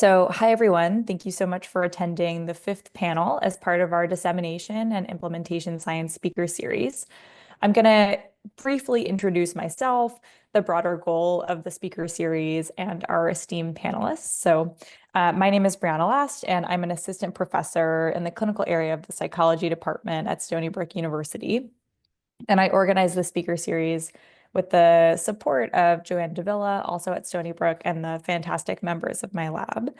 So, hi everyone. Thank you so much for attending the fifth panel as part of our Dissemination and Implementation Science speaker series. I'm going to briefly introduce myself, the broader goal of the speaker series, and our esteemed panelists. My name is Brianna Last, and I'm an assistant professor in the clinical area of the psychology department at Stony Brook University. And I organized the speaker series with the support of Joanne Davila, also at Stony Brook, and the fantastic members of my lab.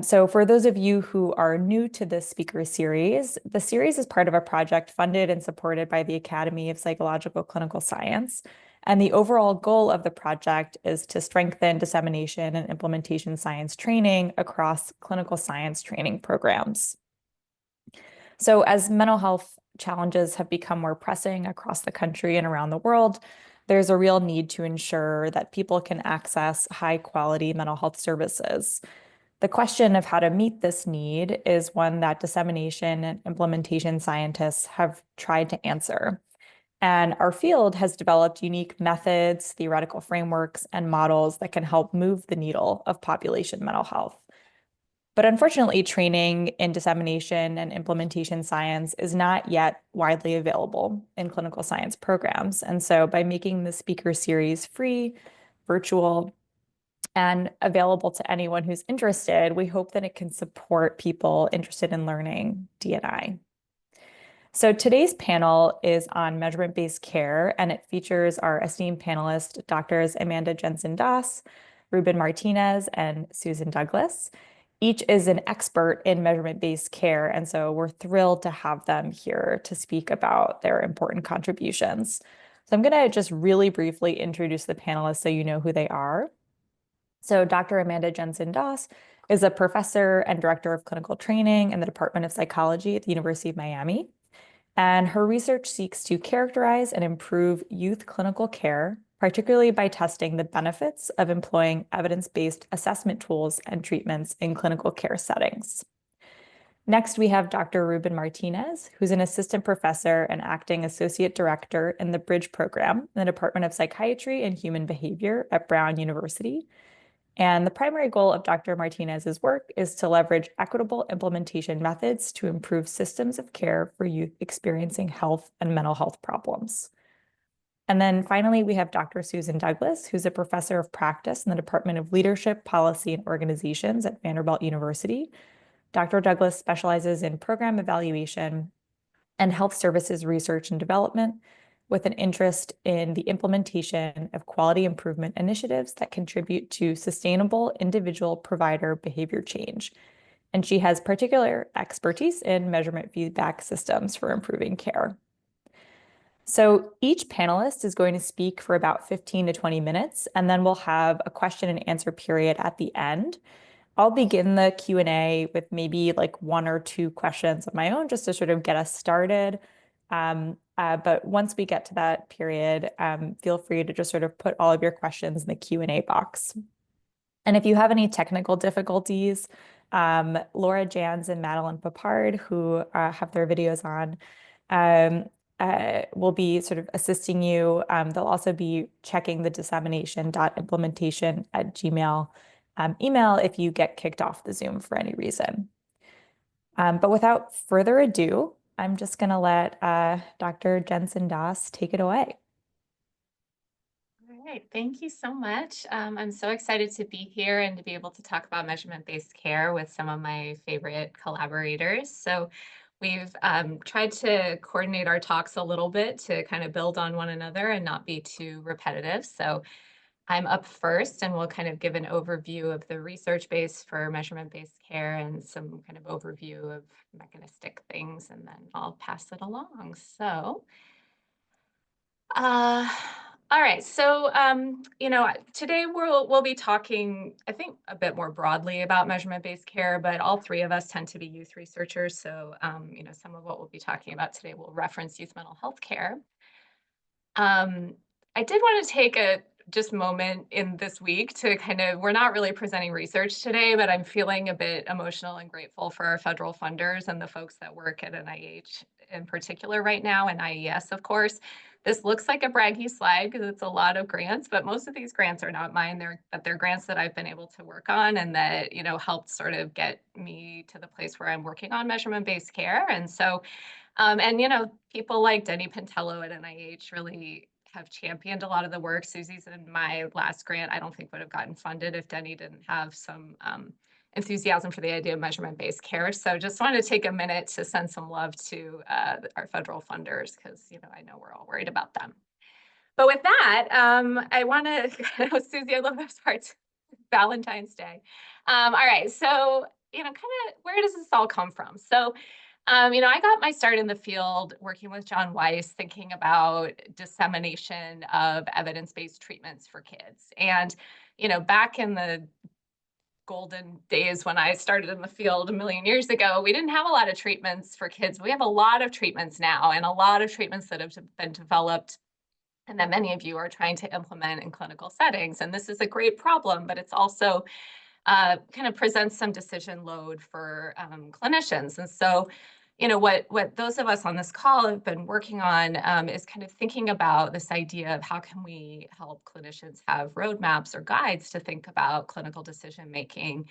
So for those of you who are new to this speaker series, the series is part of a project funded and supported by the Academy of Psychological Clinical Science. And the overall goal of the project is to strengthen dissemination and implementation science training across clinical science training programs. So as mental health challenges have become more pressing across the country and around the world, there's a real need to ensure that people can access high quality mental health services. The question of how to meet this need is one that dissemination and implementation scientists have tried to answer. And our field has developed unique methods, theoretical frameworks, and models that can help move the needle of population mental health. But unfortunately, training in dissemination and implementation science is not yet widely available in clinical science programs. And so by making the speaker series free, virtual, and available to anyone who's interested, we hope that it can support people interested in learning D&I. So today's panel is on measurement-based care, and it features our esteemed panelists, Doctors Amanda Jensen-Doss, Ruben Martinez, and Susan Douglas. Each is an expert in measurement-based care, and so we're thrilled to have them here to speak about their important contributions. So I'm going to just really briefly introduce the panelists so you know who they are. So Dr. Amanda Jensen-Doss is a professor and director of clinical training in the Department of Psychology at the University of Miami. And her research seeks to characterize and improve youth clinical care, particularly by testing the benefits of employing evidence-based assessment tools and treatments in clinical care settings. Next, we have Dr. Ruben Martinez, who's an assistant professor and acting associate director in the Bridge program in the Department of Psychiatry and Human Behavior at Brown University. And the primary goal of Dr. Martinez's work is to leverage equitable implementation methods to improve systems of care for youth experiencing health and mental health problems. And then finally, we have Dr. Susan Douglas, who's a professor of practice in the Department of Leadership, Policy, and Organizations at Vanderbilt University. Dr. Douglas specializes in program evaluation and health services research and development, with an interest in the implementation of quality improvement initiatives that contribute to sustainable individual provider behavior change. And she has particular expertise in measurement feedback systems for improving care. So each panelist is going to speak for about 15 to 20 minutes, and then we'll have a question and answer period at the end. I'll begin the Q&A with maybe like one or two questions of my own just to sort of get us started. But once we get to that period, feel free to just sort of put all of your questions in the Q&A box. And if you have any technical difficulties, Laura Jans and Madeline Papard, who have their videos on, will be sort of assisting you. They'll also be checking the dissemination.implementation@gmail email if you get kicked off the Zoom for any reason. But without further ado, I'm just going to let Dr. Jensen-Doss take it away. All right, thank you so much. I'm so excited to be here and to be able to talk about measurement-based care with some of my favorite collaborators. So we've tried to coordinate our talks a little bit to kind of build on one another and not be too repetitive. So I'm up first, and we'll kind of give an overview of the research base for measurement-based care and some kind of overview of mechanistic things, and then I'll pass it along. So, all right. So, today we'll be talking, I think, a bit more broadly about measurement-based care, but all three of us tend to be youth researchers. So, some of what we'll be talking about today will reference youth mental health care. I did want to take a just moment in this week to we're not really presenting research today, but I'm feeling a bit emotional and grateful for our federal funders and the folks that work at NIH in particular right now, and IES, of course, this looks like a braggy slide because it's a lot of grants, but most of these grants are not mine. They're grants that I've been able to work on and that, helped sort of get me to the place where I'm working on measurement-based care. And so, people like Denny Pintello at NIH really have championed a lot of the work. Susie's in my last grant, I don't think would have gotten funded if Denny didn't have some enthusiasm for the idea of measurement-based care. So just wanted to take a minute to send some love to our federal funders because, I know we're all worried about them. But with that, I want to, Susie, I love those parts. Valentine's Day. All right, so, kind of where does this all come from? So, I got my start in the field working with John Weiss, thinking about dissemination of evidence-based treatments for kids. And, back in the golden days when I started in the field a million years ago, we didn't have a lot of treatments for kids. We have a lot of treatments now, and a lot of treatments that have been developed and that many of you are trying to implement in clinical settings. And this is a great problem, but it's also kind of presents some decision load for clinicians. And so, what those of us on this call have been working on is kind of thinking about this idea of how can we help clinicians have roadmaps or guides to think about clinical decision making,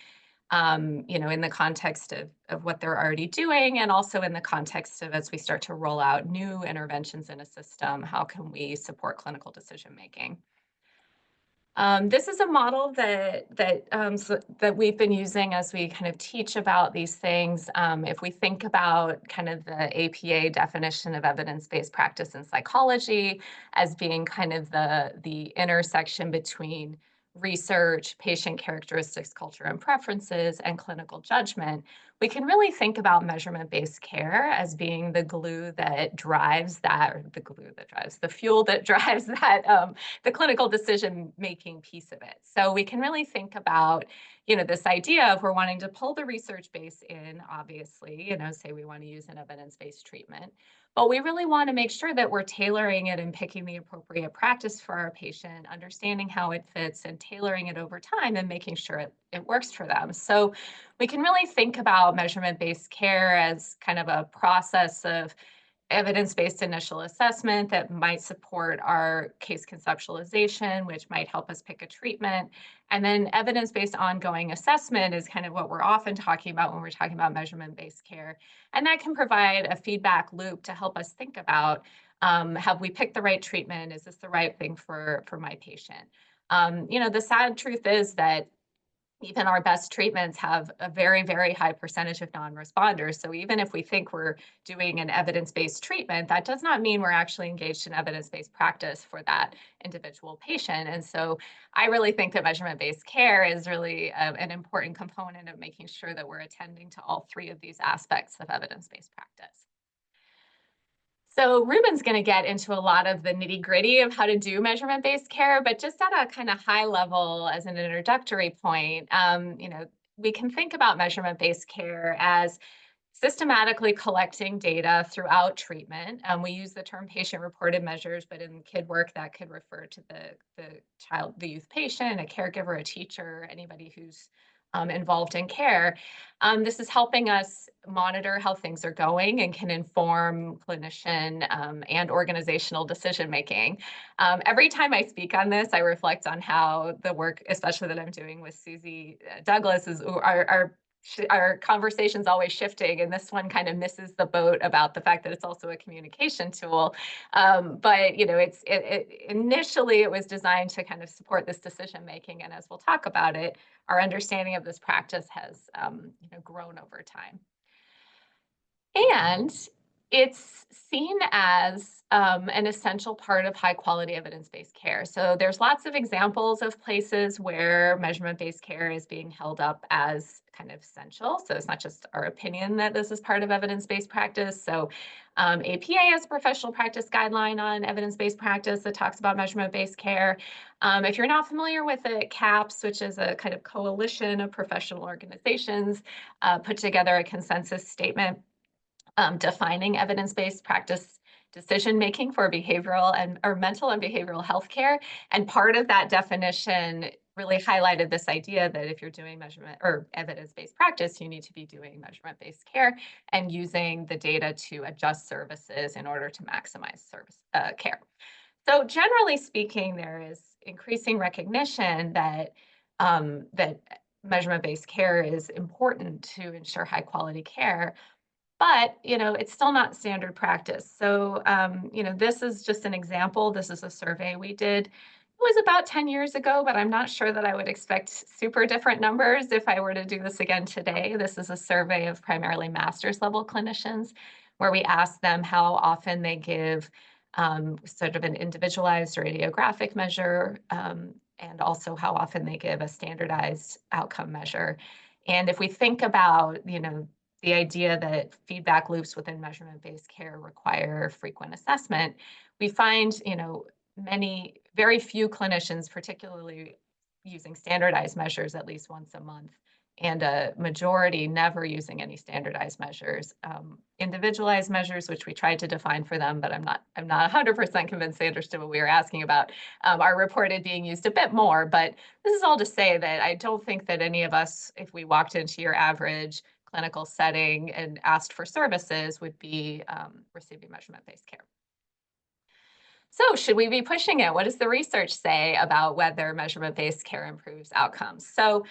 in the context of what they're already doing, and also in the context of as we start to roll out new interventions in a system, how can we support clinical decision making? This is a model that we've been using as we kind of teach about these things. If we think about kind of the APA definition of evidence-based practice in psychology as being kind of the intersection between research, patient characteristics, culture and preferences, and clinical judgment, we can really think about measurement-based care as being the glue that drives that, or the fuel that drives that, the clinical decision-making piece of it. So we can really think about, this idea of we're wanting to pull the research base in, obviously, say we want to use an evidence-based treatment, but we really want to make sure that we're tailoring it and picking the appropriate practice for our patient, understanding how it fits and tailoring it over time and making sure it works for them. So we can really think about measurement-based care as kind of a process of evidence-based initial assessment that might support our case conceptualization, which might help us pick a treatment. And then evidence-based ongoing assessment is kind of what we're often talking about when we're talking about measurement-based care. And that can provide a feedback loop to help us think about, have we picked the right treatment? Is this the right thing for my patient? The sad truth is that even our best treatments have a very, very high percentage of non-responders. So even if we think we're doing an evidence-based treatment, that does not mean we're actually engaged in evidence-based practice for that individual patient. And so I really think that measurement-based care is really an important component of making sure that we're attending to all three of these aspects of evidence-based practice. So Ruben's going to get into a lot of the nitty gritty of how to do measurement-based care, but just at a kind of high level as an introductory point, we can think about measurement-based care as systematically collecting data throughout treatment. We use the term patient-reported measures, but in kid work that could refer to the youth patient, a caregiver, a teacher, anybody who's involved in care. This is helping us monitor how things are going and can inform clinician and organizational decision making. Every time I speak on this, I reflect on how the work, especially that I'm doing with Susie Douglas, is our conversation's always shifting, and this one kind of misses the boat about the fact that it's also a communication tool. But initially it was designed to kind of support this decision making, and as we'll talk about it, our understanding of this practice has grown over time. And it's seen as an essential part of high quality evidence-based care. So there's lots of examples of places where measurement-based care is being held up as kind of essential. So it's not just our opinion that this is part of evidence-based practice. So APA has a professional practice guideline on evidence-based practice that talks about measurement-based care. If you're not familiar with it, CAPS, which is a kind of coalition of professional organizations, put together a consensus statement defining evidence-based practice decision-making for behavioral or mental and behavioral health care. And part of that definition really highlighted this idea that if you're doing measurement or evidence-based practice, you need to be doing measurement-based care and using the data to adjust services in order to maximize service care. So generally speaking, there is increasing recognition that that measurement-based care is important to ensure high quality care. But, it's still not standard practice. So, this is just an example. This is a survey we did. It was about 10 years ago, but I'm not sure that I would expect super different numbers if I were to do this again today. This is a survey of primarily master's level clinicians where we asked them how often they give sort of an individualized radiographic measure, and also how often they give a standardized outcome measure. And if we think about, the idea that feedback loops within measurement-based care require frequent assessment, we find, very few clinicians, particularly using standardized measures at least once a month, and a majority never using any standardized measures. Individualized measures, which we tried to define for them, but I'm not 100% convinced they understood what we were asking about, are reported being used a bit more. But this is all to say that I don't think that any of us, if we walked into your average clinical setting and asked for services, would be receiving measurement-based care. So should we be pushing it? What does the research say about whether measurement-based care improves outcomes? So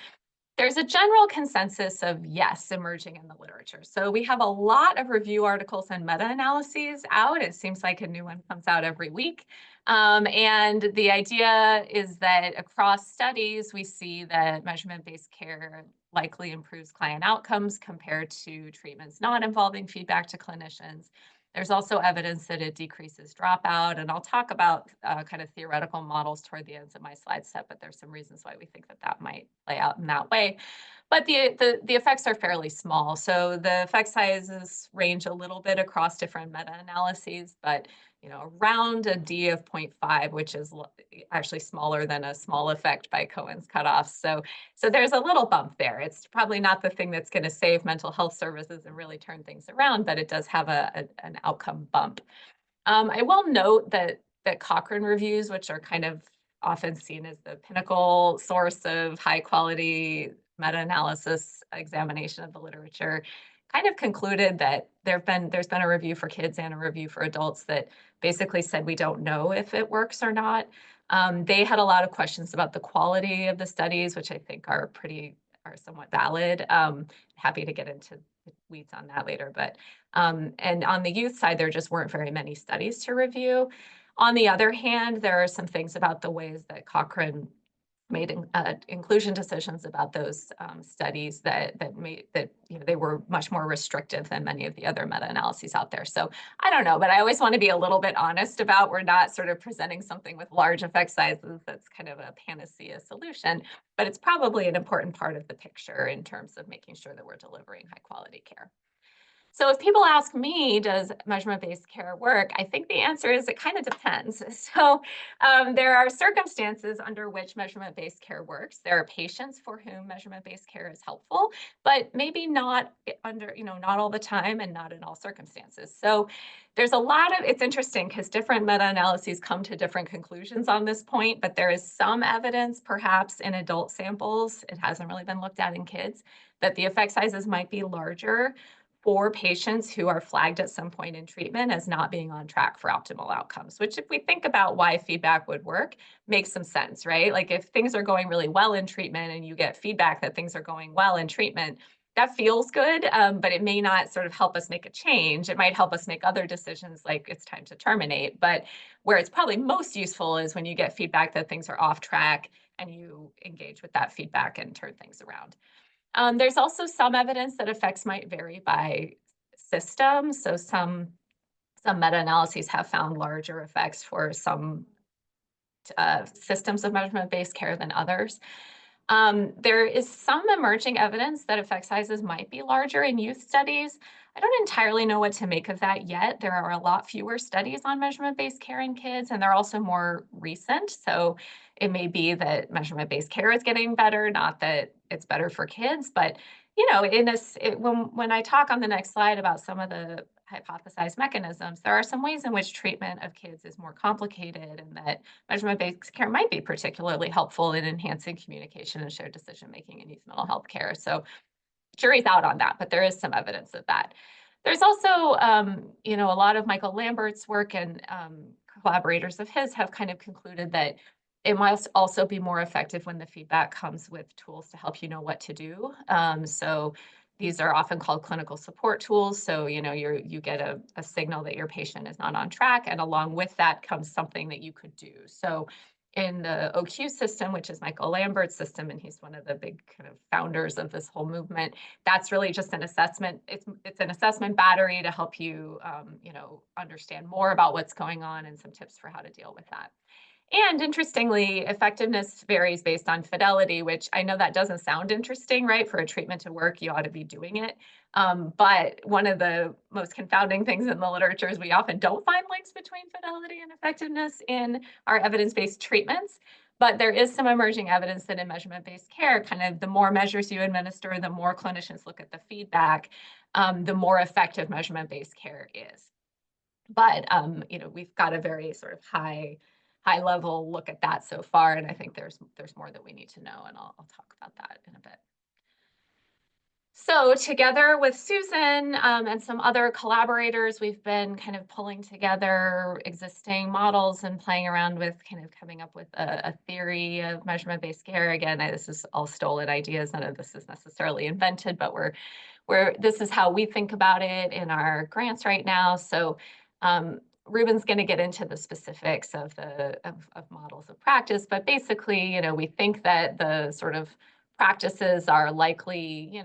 there's a general consensus of yes emerging in the literature. So we have a lot of review articles and meta-analyses out. It seems like a new one comes out every week. And the idea is that across studies, we see that measurement-based care likely improves client outcomes compared to treatments not involving feedback to clinicians. There's also evidence that it decreases dropout, and I'll talk about kind of theoretical models toward the ends of my slide set, but there's some reasons why we think that that might play out in that way. But the effects are fairly small. So the effect sizes range a little bit across different meta-analyses, but around a D of 0.5, which is actually smaller than a small effect by Cohen's cutoff. So there's a little bump there. It's probably not the thing that's going to save mental health services and really turn things around, but it does have an outcome bump. I will note that Cochrane reviews, which are kind of often seen as the pinnacle source of high quality meta-analysis examination of the literature, kind of concluded that there's been a review for kids and a review for adults that basically said we don't know if it works or not. They had a lot of questions about the quality of the studies, which I think are somewhat valid. Happy to get into the weeds on that later, but and on the youth side, there just weren't very many studies to review. On the other hand, there are some things about the ways that Cochrane made inclusion decisions about those studies that they were much more restrictive than many of the other meta-analyses out there. So I don't know, but I always want to be a little bit honest about we're not sort of presenting something with large effect sizes that's kind of a panacea solution, but it's probably an important part of the picture in terms of making sure that we're delivering high quality care. So if people ask me, does measurement-based care work? I think the answer is it kind of depends. So there are circumstances under which measurement-based care works. There are patients for whom measurement-based care is helpful, but maybe not not all the time and not in all circumstances. So there's it's interesting because different meta-analyses come to different conclusions on this point, but there is some evidence perhaps in adult samples, it hasn't really been looked at in kids, that the effect sizes might be larger for patients who are flagged at some point in treatment as not being on track for optimal outcomes, which if we think about why feedback would work, makes some sense, right? Like if things are going really well in treatment and you get feedback that things are going well in treatment, that feels good, but it may not sort of help us make a change. It might help us make other decisions like it's time to terminate. But where it's probably most useful is when you get feedback that things are off track and you engage with that feedback and turn things around. There's also some evidence that effects might vary by system. So some meta-analyses have found larger effects for some systems of measurement-based care than others. There is some emerging evidence that effect sizes might be larger in youth studies. I don't entirely know what to make of that yet. There are a lot fewer studies on measurement-based care in kids, and they're also more recent. So it may be that measurement-based care is getting better, not that it's better for kids. But when I talk on the next slide about some of the hypothesize mechanisms, there are some ways in which treatment of kids is more complicated, and that measurement-based care might be particularly helpful in enhancing communication and shared decision-making in youth mental health care. So jury's out on that, but there is some evidence of that. There's also, a lot of Michael Lambert's work and collaborators of his have kind of concluded that it must also be more effective when the feedback comes with tools to help you know what to do. So these are often called clinical support tools. So, you get a signal that your patient is not on track, and along with that comes something that you could do. So in the OQ system, which is Michael Lambert's system, and he's one of the big kind of founders of this whole movement, that's really just an assessment. It's an assessment battery to help you, understand more about what's going on and some tips for how to deal with that. And interestingly, effectiveness varies based on fidelity, which I know that doesn't sound interesting, right? For a treatment to work, you ought to be doing it. But one of the most confounding things in the literature is we often don't find links between fidelity and effectiveness in our evidence-based treatments. But there is some emerging evidence that in measurement-based care, kind of the more measures you administer, the more clinicians look at the feedback, the more effective measurement-based care is. But we've got a very sort of high level look at that so far, and I think there's more that we need to know, and I'll talk about that in a bit. So together with Susan and some other collaborators, we've been kind of pulling together existing models and playing around with kind of coming up with a theory of measurement-based care. Again, this is all stolen ideas. None of this is necessarily invented, but this is how we think about it in our grants right now. So Ruben's going to get into the specifics of models of practice, but basically, we think that the sort of practices are likely,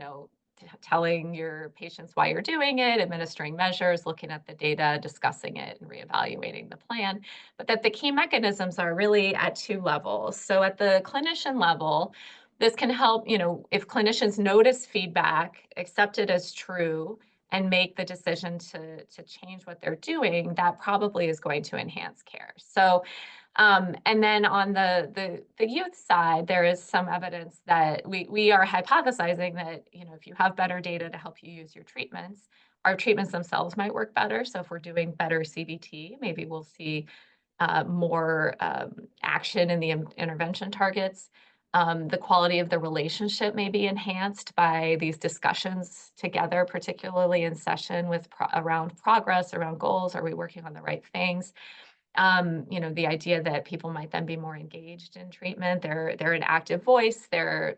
telling your patients why you're doing it, administering measures, looking at the data, discussing it, and reevaluating the plan. But that the key mechanisms are really at two levels. So at the clinician level, this can help, if clinicians notice feedback, accept it as true, and make the decision to change what they're doing, that probably is going to enhance care. So and then on the youth side, there is some evidence that we are hypothesizing that, if you have better data to help you use your treatments, our treatments themselves might work better. So if we're doing better CBT, maybe we'll see more action in the intervention targets. The quality of the relationship may be enhanced by these discussions together, particularly in session around progress, around goals. Are we working on the right things? The idea that people might then be more engaged in treatment. They're an active voice. Their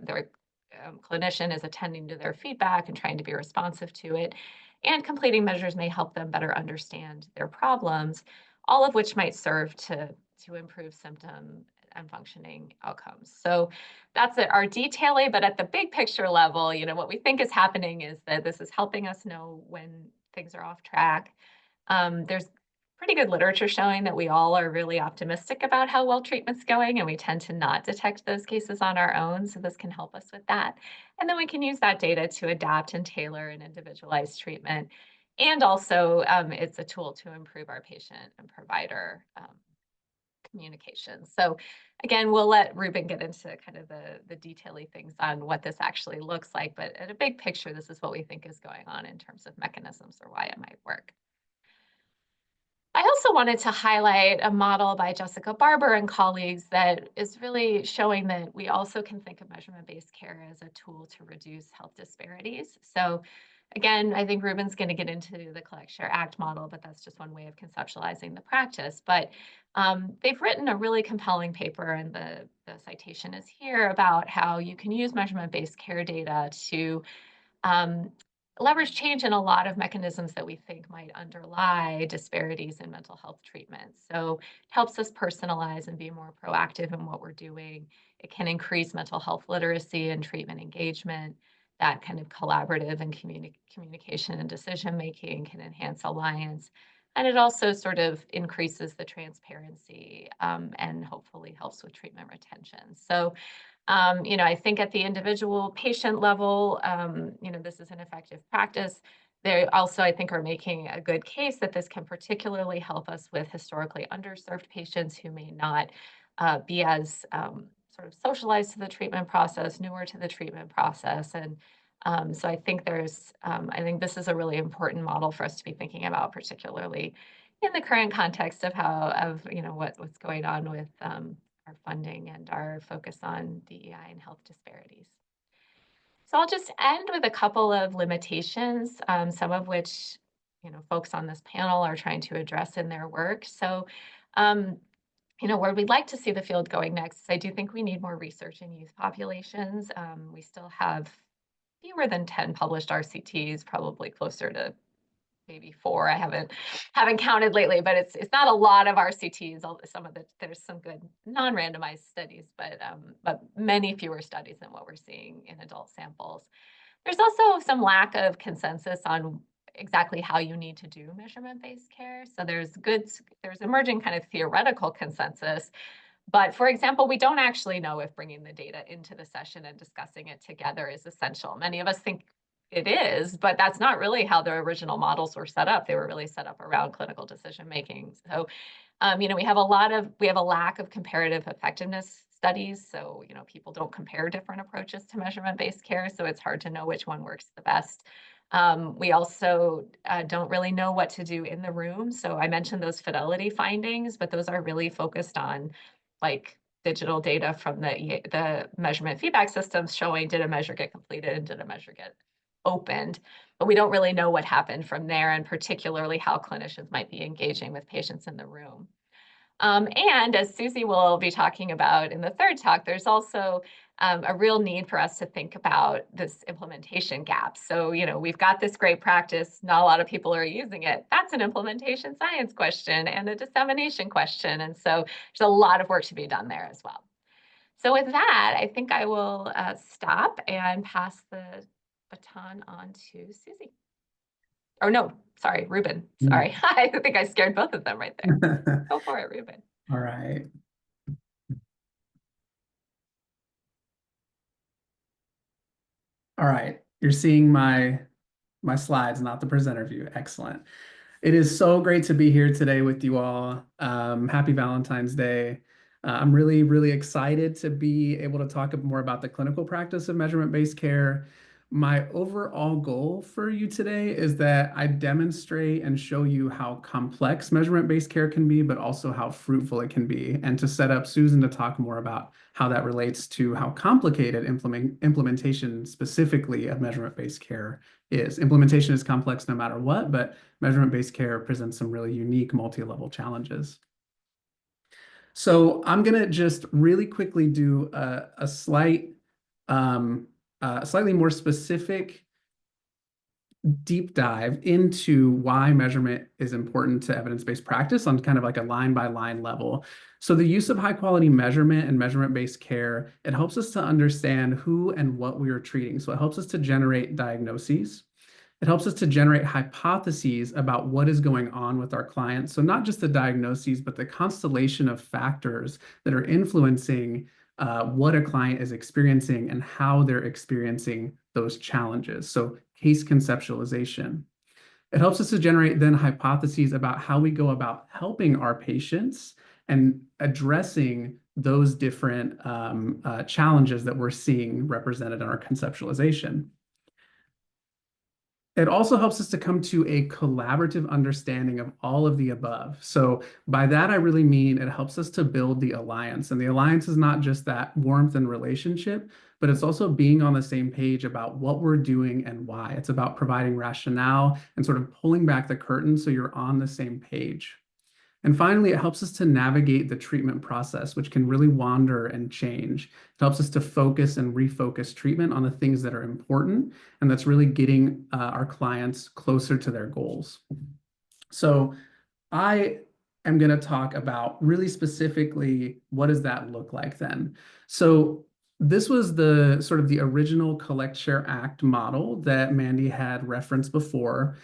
clinician is attending to their feedback and trying to be responsive to it. And completing measures may help them better understand their problems, all of which might serve to improve symptom and functioning outcomes. So that's our detailing, but at the big picture level, what we think is happening is that this is helping us know when things are off track. There's pretty good literature showing that we all are really optimistic about how well treatment's going, and we tend to not detect those cases on our own. So this can help us with that. And then we can use that data to adapt and tailor an individualized treatment. And also, it's a tool to improve our patient and provider communication. So again, we'll let Ruben get into kind of the detaily things on what this actually looks like. But at a big picture, this is what we think is going on in terms of mechanisms or why it might work. I also wanted to highlight a model by Jessica Barber and colleagues that is really showing that we also can think of measurement-based care as a tool to reduce health disparities. So again, I think Ruben's going to get into the Collect, Share, Act model, but that's just one way of conceptualizing the practice. But they've written a really compelling paper, and the citation is here, about how you can use measurement-based care data to leverage change in a lot of mechanisms that we think might underlie disparities in mental health treatment. So it helps us personalize and be more proactive in what we're doing. It can increase mental health literacy and treatment engagement. That kind of collaborative and communication and decision making can enhance alliance. And it also sort of increases the transparency and hopefully helps with treatment retention. So I think at the individual patient level, this is an effective practice. They also, I think, are making a good case that this can particularly help us with historically underserved patients who may not be as sort of socialized to the treatment process, newer to the treatment process, and So I think I think this is a really important model for us to be thinking about, particularly in the current context of what's going on with our funding and our focus on DEI and health disparities. So I'll just end with a couple of limitations, some of which, folks on this panel are trying to address in their work. So, um, where we'd like to see the field going next is I do think we need more research in youth populations. We still have fewer than 10 published RCTs, probably closer to maybe 4. I haven't counted lately, but it's not a lot of RCTs. There's some good non-randomized studies, but many fewer studies than what we're seeing in adult samples. There's also some lack of consensus on exactly how you need to do measurement-based care. So there's emerging kind of theoretical consensus. But for example, we don't actually know if bringing the data into the session and discussing it together is essential. Many of us think it is, but that's not really how the original models were set up. They were really set up around clinical decision making. So, we have a lack of comparative effectiveness studies. So, people don't compare different approaches to measurement-based care. So it's hard to know which one works the best. We also don't really know what to do in the room. So I mentioned those fidelity findings, but those are really focused on like digital data from the measurement feedback systems showing, did a measure get completed and did a measure get opened? But we don't really know what happened from there, and particularly how clinicians might be engaging with patients in the room. And as Susie will be talking about in the third talk, there's also a real need for us to think about this implementation gap. So, we've got this great practice, not a lot of people are using it. That's an implementation science question and a dissemination question. And so there's a lot of work to be done there as well. So with that, I think I will stop and pass the baton on to Susie. Oh, no, sorry, Ruben. Sorry, I think I scared both of them right there. Go for it, Ruben. All right. All right. You're seeing my slides, not the presenter view. Excellent. It is so great to be here today with you all. Happy Valentine's Day. I'm really, really excited to be able to talk more about the clinical practice of measurement-based care. My overall goal for you today is that I demonstrate and show you how complex measurement-based care can be, but also how fruitful it can be, and to set up Susan to talk more about how that relates to how complicated implementation specifically of measurement-based care is. Implementation is complex no matter what, but measurement-based care presents some really unique multi-level challenges. So I'm going to just really quickly do a slightly more specific deep dive into why measurement is important to evidence-based practice on kind of like a line-by-line level. So the use of high-quality measurement and measurement-based care, it helps us to understand who and what we are treating. So it helps us to generate diagnoses. It helps us to generate hypotheses about what is going on with our clients. So not just the diagnoses, but the constellation of factors that are influencing what a client is experiencing and how they're experiencing those challenges. So case conceptualization. It helps us to generate then hypotheses about how we go about helping our patients and addressing those different challenges that we're seeing represented in our conceptualization. It also helps us to come to a collaborative understanding of all of the above. So by that, I really mean it helps us to build the alliance. And the alliance is not just that warmth and relationship, but it's also being on the same page about what we're doing and why. It's about providing rationale and sort of pulling back the curtain so you're on the same page. And finally, it helps us to navigate the treatment process, which can really wander and change. It helps us to focus and refocus treatment on the things that are important, and that's really getting our clients closer to their goals. So I am going to talk about really specifically, what does that look like then? So this was the sort of the original Collect, Share, Act model that Mandy had referenced before.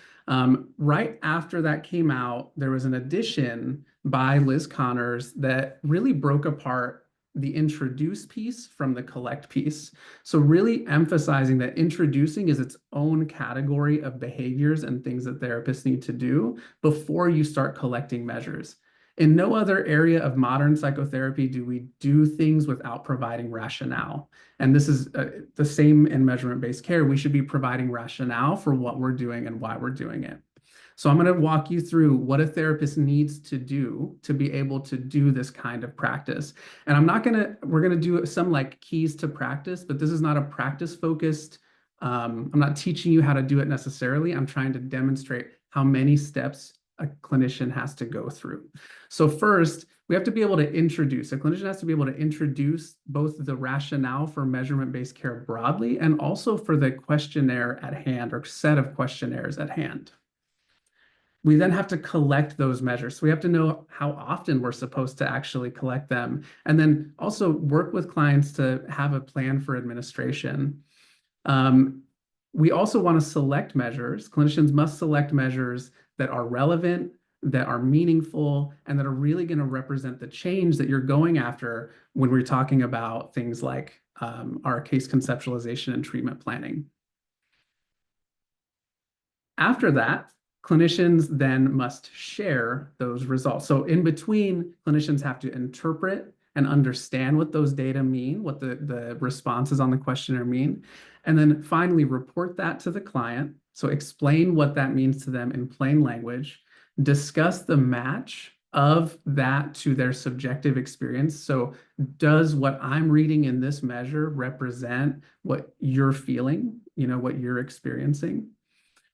Right after that came out, there was an addition by Liz Connors that really broke apart the introduce piece from the collect piece. So really emphasizing that introducing is its own category of behaviors and things that therapists need to do before you start collecting measures. In no other area of modern psychotherapy do we do things without providing rationale. And this is the same in measurement-based care. We should be providing rationale for what we're doing and why we're doing it. So I'm going to walk you through what a therapist needs to do to be able to do this kind of practice. And we're going to do some like keys to practice, but this is not a practice focused. I'm not teaching you how to do it necessarily. I'm trying to demonstrate how many steps a clinician has to go through. So first, we have to be able to introduce, a clinician has to be able to introduce both the rationale for measurement-based care broadly and also for the questionnaire at hand or set of questionnaires at hand. We then have to collect those measures. So we have to know how often we're supposed to actually collect them, and then also work with clients to have a plan for administration. We also want to select measures. Clinicians must select measures that are relevant, that are meaningful, and that are really going to represent the change that you're going after when we're talking about things like our case conceptualization and treatment planning. After that, clinicians then must share those results. So in between, clinicians have to interpret and understand what those data mean, what the responses on the questionnaire mean, and then finally report that to the client. So explain what that means to them in plain language, discuss the match of that to their subjective experience. So does what I'm reading in this measure represent what you're feeling, what you're experiencing?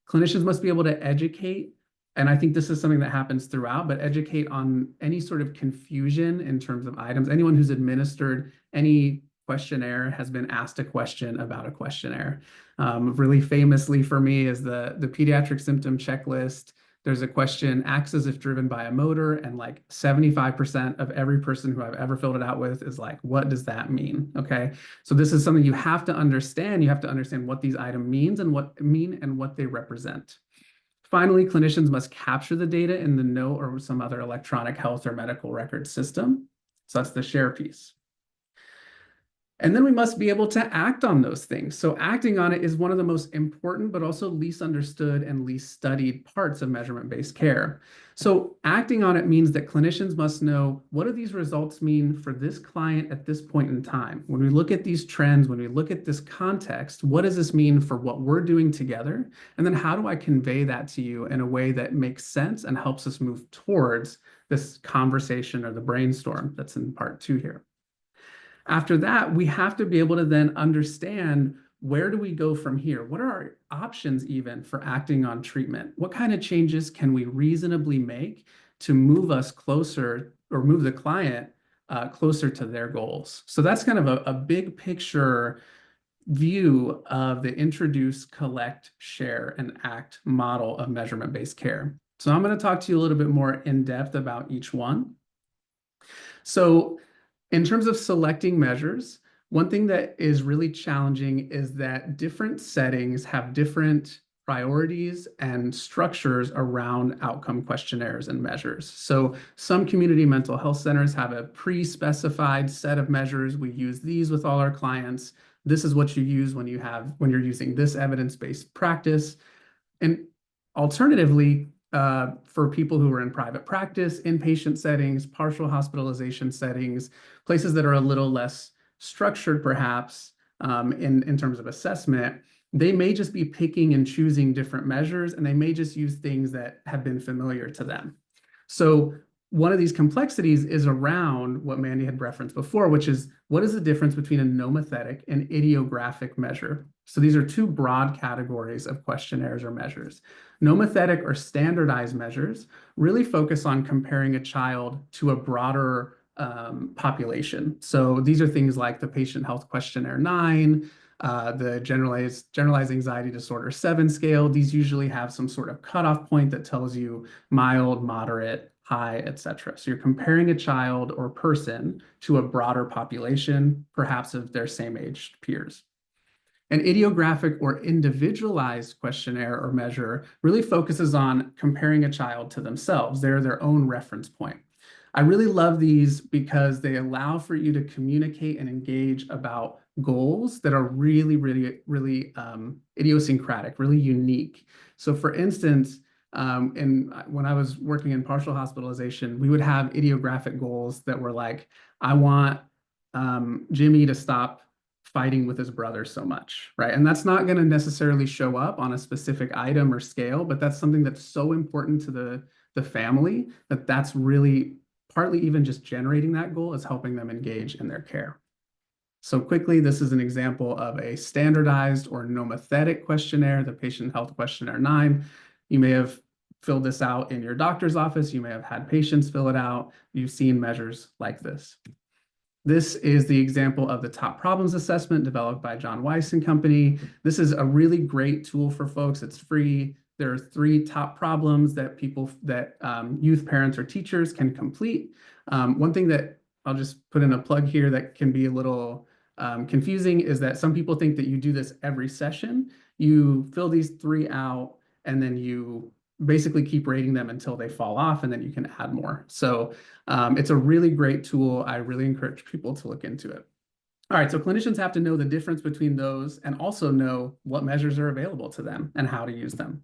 Clinicians must be able to educate, and I think this is something that happens throughout, but educate on any sort of confusion in terms of items. Anyone who's administered any questionnaire has been asked a question about a questionnaire. Really famously for me is the pediatric symptom checklist. There's a question, acts as if driven by a motor, and like 75% of every person who I've ever filled it out with is like, what does that mean? Okay, so this is something you have to understand. You have to understand what these items means and what they represent. Finally, clinicians must capture the data in the note or some other electronic health or medical record system. So that's the share piece. And then we must be able to act on those things. So acting on it is one of the most important, but also least understood and least studied parts of measurement-based care. So acting on it means that clinicians must know, what do these results mean for this client at this point in time? When we look at these trends, when we look at this context, what does this mean for what we're doing together? And then how do I convey that to you in a way that makes sense and helps us move towards this conversation or the brainstorm that's in part 2 here? After that, we have to be able to then understand, where do we go from here? What are our options even for acting on treatment? What kind of changes can we reasonably make to move us closer or move the client closer to their goals? So that's kind of a big picture view of the introduce, collect, share, and act model of measurement-based care. So I'm going to talk to you a little bit more in depth about each one. So in terms of selecting measures, one thing that is really challenging is that different settings have different priorities and structures around outcome questionnaires and measures. So some community mental health centers have a pre-specified set of measures. We use these with all our clients. This is what you use when you're using this evidence-based practice. And alternatively, for people who are in private practice, inpatient settings, partial hospitalization settings, places that are a little less structured perhaps in terms of assessment, they may just be picking and choosing different measures, and they may just use things that have been familiar to them. So one of these complexities is around what Mandy had referenced before, which is, what is the difference between a nomothetic and idiographic measure? So these are two broad categories of questionnaires or measures. Nomothetic or standardized measures really focus on comparing a child to a broader population. So these are things like the Patient Health Questionnaire 9, the Generalized Anxiety Disorder 7 scale. These usually have some sort of cutoff point that tells you mild, moderate, high, etc. So you're comparing a child or person to a broader population, perhaps of their same age peers. An idiographic or individualized questionnaire or measure really focuses on comparing a child to themselves. They're their own reference point. I really love these because they allow for you to communicate and engage about goals that are really, really, really idiosyncratic, really unique. So for instance, And when I was working in partial hospitalization, we would have idiographic goals that were like, I want Jimmy to stop fighting with his brother so much, right? And that's not going to necessarily show up on a specific item or scale, but that's something that's so important to the family that that's really partly even just generating that goal is helping them engage in their care. So quickly, this is an example of a standardized or nomothetic questionnaire, the Patient Health Questionnaire 9. You may have filled this out in your doctor's office. You may have had patients fill it out. You've seen measures like this. This is the example of the top problems assessment developed by John Weiss and company. This is a really great tool for folks. It's free. There are 3 top problems that youth parents or teachers can complete. One thing that I'll just put in a plug here that can be a little confusing is that some people think that you do this every session. You fill these 3 out and then you basically keep rating them until they fall off, and then you can add more. So it's a really great tool. I really encourage people to look into it. All right, so clinicians have to know the difference between those and also know what measures are available to them and how to use them.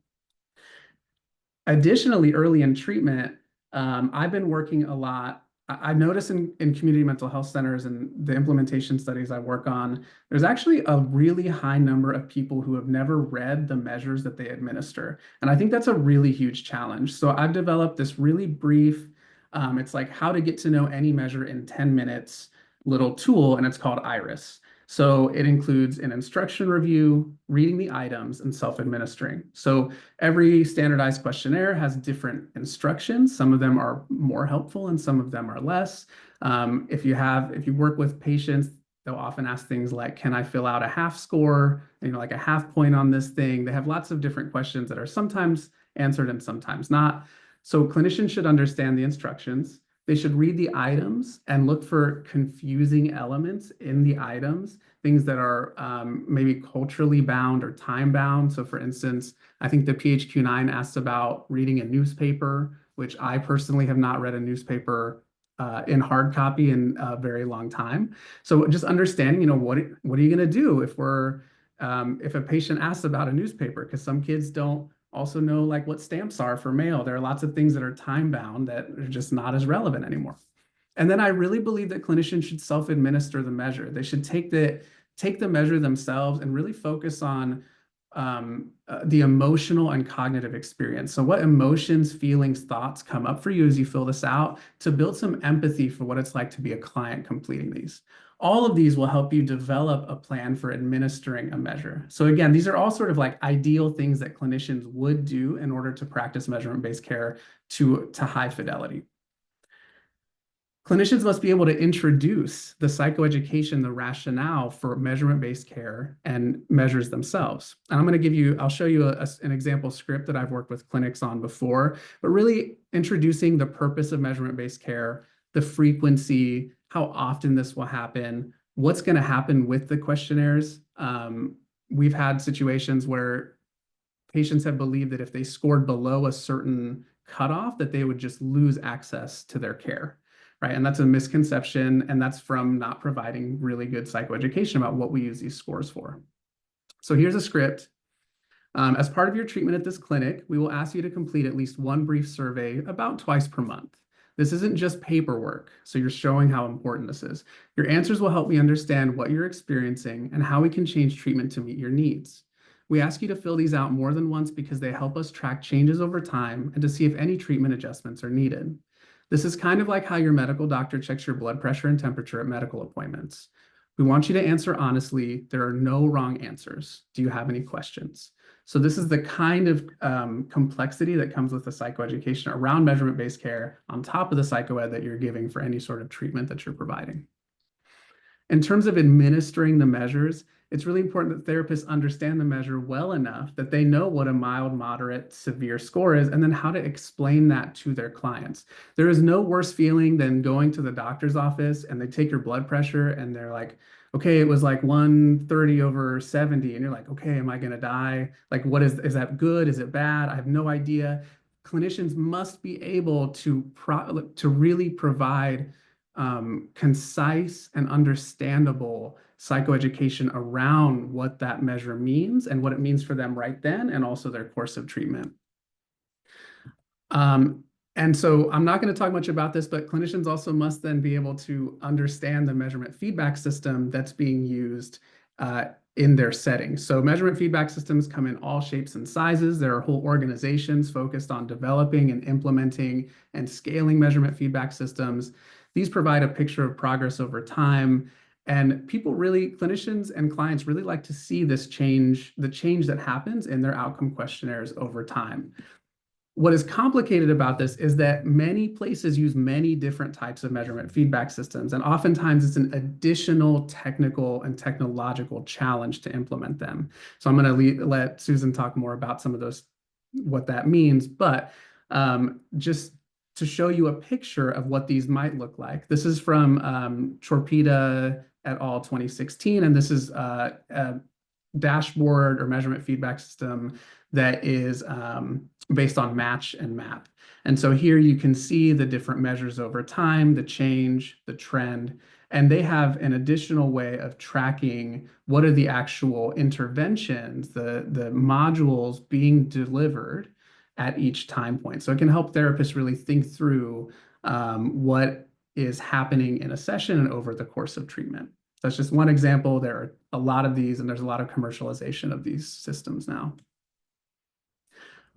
Additionally, early in treatment, I've been working a lot. I've noticed in community mental health centers and the implementation studies I work on, there's actually a really high number of people who have never read the measures that they administer. And I think that's a really huge challenge. So I've developed this really brief, it's like how to get to know any measure in 10 minutes little tool, and it's called IRIS. So it includes an instruction review, reading the items, and self-administering. So every standardized questionnaire has different instructions. Some of them are more helpful and some of them are less. If you work with patients, they'll often ask things like, can I fill out a half score, like a half point on this thing? They have lots of different questions that are sometimes answered and sometimes not. So clinicians should understand the instructions. They should read the items and look for confusing elements in the items, things that are maybe culturally bound or time bound. So for instance, I think the PHQ-9 asks about reading a newspaper, which I personally have not read a newspaper in hard copy in a very long time. So just understanding, what are you going to do if if a patient asks about a newspaper, because some kids don't also know like what stamps are for mail. There are lots of things that are time bound that are just not as relevant anymore. And then I really believe that clinicians should self-administer the measure. They should take the measure themselves and really focus on the emotional and cognitive experience. So what emotions, feelings, thoughts come up for you as you fill this out to build some empathy for what it's like to be a client completing these. All of these will help you develop a plan for administering a measure. So again, these are all sort of like ideal things that clinicians would do in order to practice measurement-based care to high fidelity. Clinicians must be able to introduce the psychoeducation, the rationale for measurement-based care and measures themselves. And I'll show you an example script that I've worked with clinics on before, but really introducing the purpose of measurement-based care, the frequency, how often this will happen, what's going to happen with the questionnaires. We've had situations where patients have believed that if they scored below a certain cutoff, that they would just lose access to their care. Right. And that's a misconception. And that's from not providing really good psychoeducation about what we use these scores for. So here's a script. As part of your treatment at this clinic, we will ask you to complete at least one brief survey about twice per month. This isn't just paperwork, so you're showing how important this is. Your answers will help me understand what you're experiencing and how we can change treatment to meet your needs. We ask you to fill these out more than once because they help us track changes over time and to see if any treatment adjustments are needed. This is kind of like how your medical doctor checks your blood pressure and temperature at medical appointments. We want you to answer honestly. There are no wrong answers. Do you have any questions? So this is the kind of complexity that comes with the psychoeducation around measurement-based care on top of the psychoed that you're giving for any sort of treatment that you're providing. In terms of administering the measures, it's really important that therapists understand the measure well enough that they know what a mild, moderate, severe score is, and then how to explain that to their clients. There is no worse feeling than going to the doctor's office and they take your blood pressure and they're like, okay, it was like 130/70. And you're like, okay, am I going to die? Like, is that good? Is it bad? I have no idea. Clinicians must be able to really provide concise and understandable psychoeducation around what that measure means and what it means for them right then, and also their course of treatment. And so I'm not going to talk much about this, but clinicians also must then be able to understand the measurement feedback system that's being used in their setting. So measurement feedback systems come in all shapes and sizes. There are whole organizations focused on developing and implementing and scaling measurement feedback systems. These provide a picture of progress over time. And people really, clinicians and clients really like to see this change, the change that happens in their outcome questionnaires over time. What is complicated about this is that many places use many different types of measurement feedback systems, and oftentimes it's an additional technical and technological challenge to implement them. So I'm going to let Susan talk more about some of those, what that means, but just to show you a picture of what these might look like. This is from Chorpita et al. 2016, and this is a dashboard or measurement feedback system that is based on match and map. And so here you can see the different measures over time, the change, the trend, and they have an additional way of tracking what are the actual interventions, the modules being delivered at each time point. So it can help therapists really think through what is happening in a session and over the course of treatment. That's just one example. There are a lot of these, and there's a lot of commercialization of these systems now.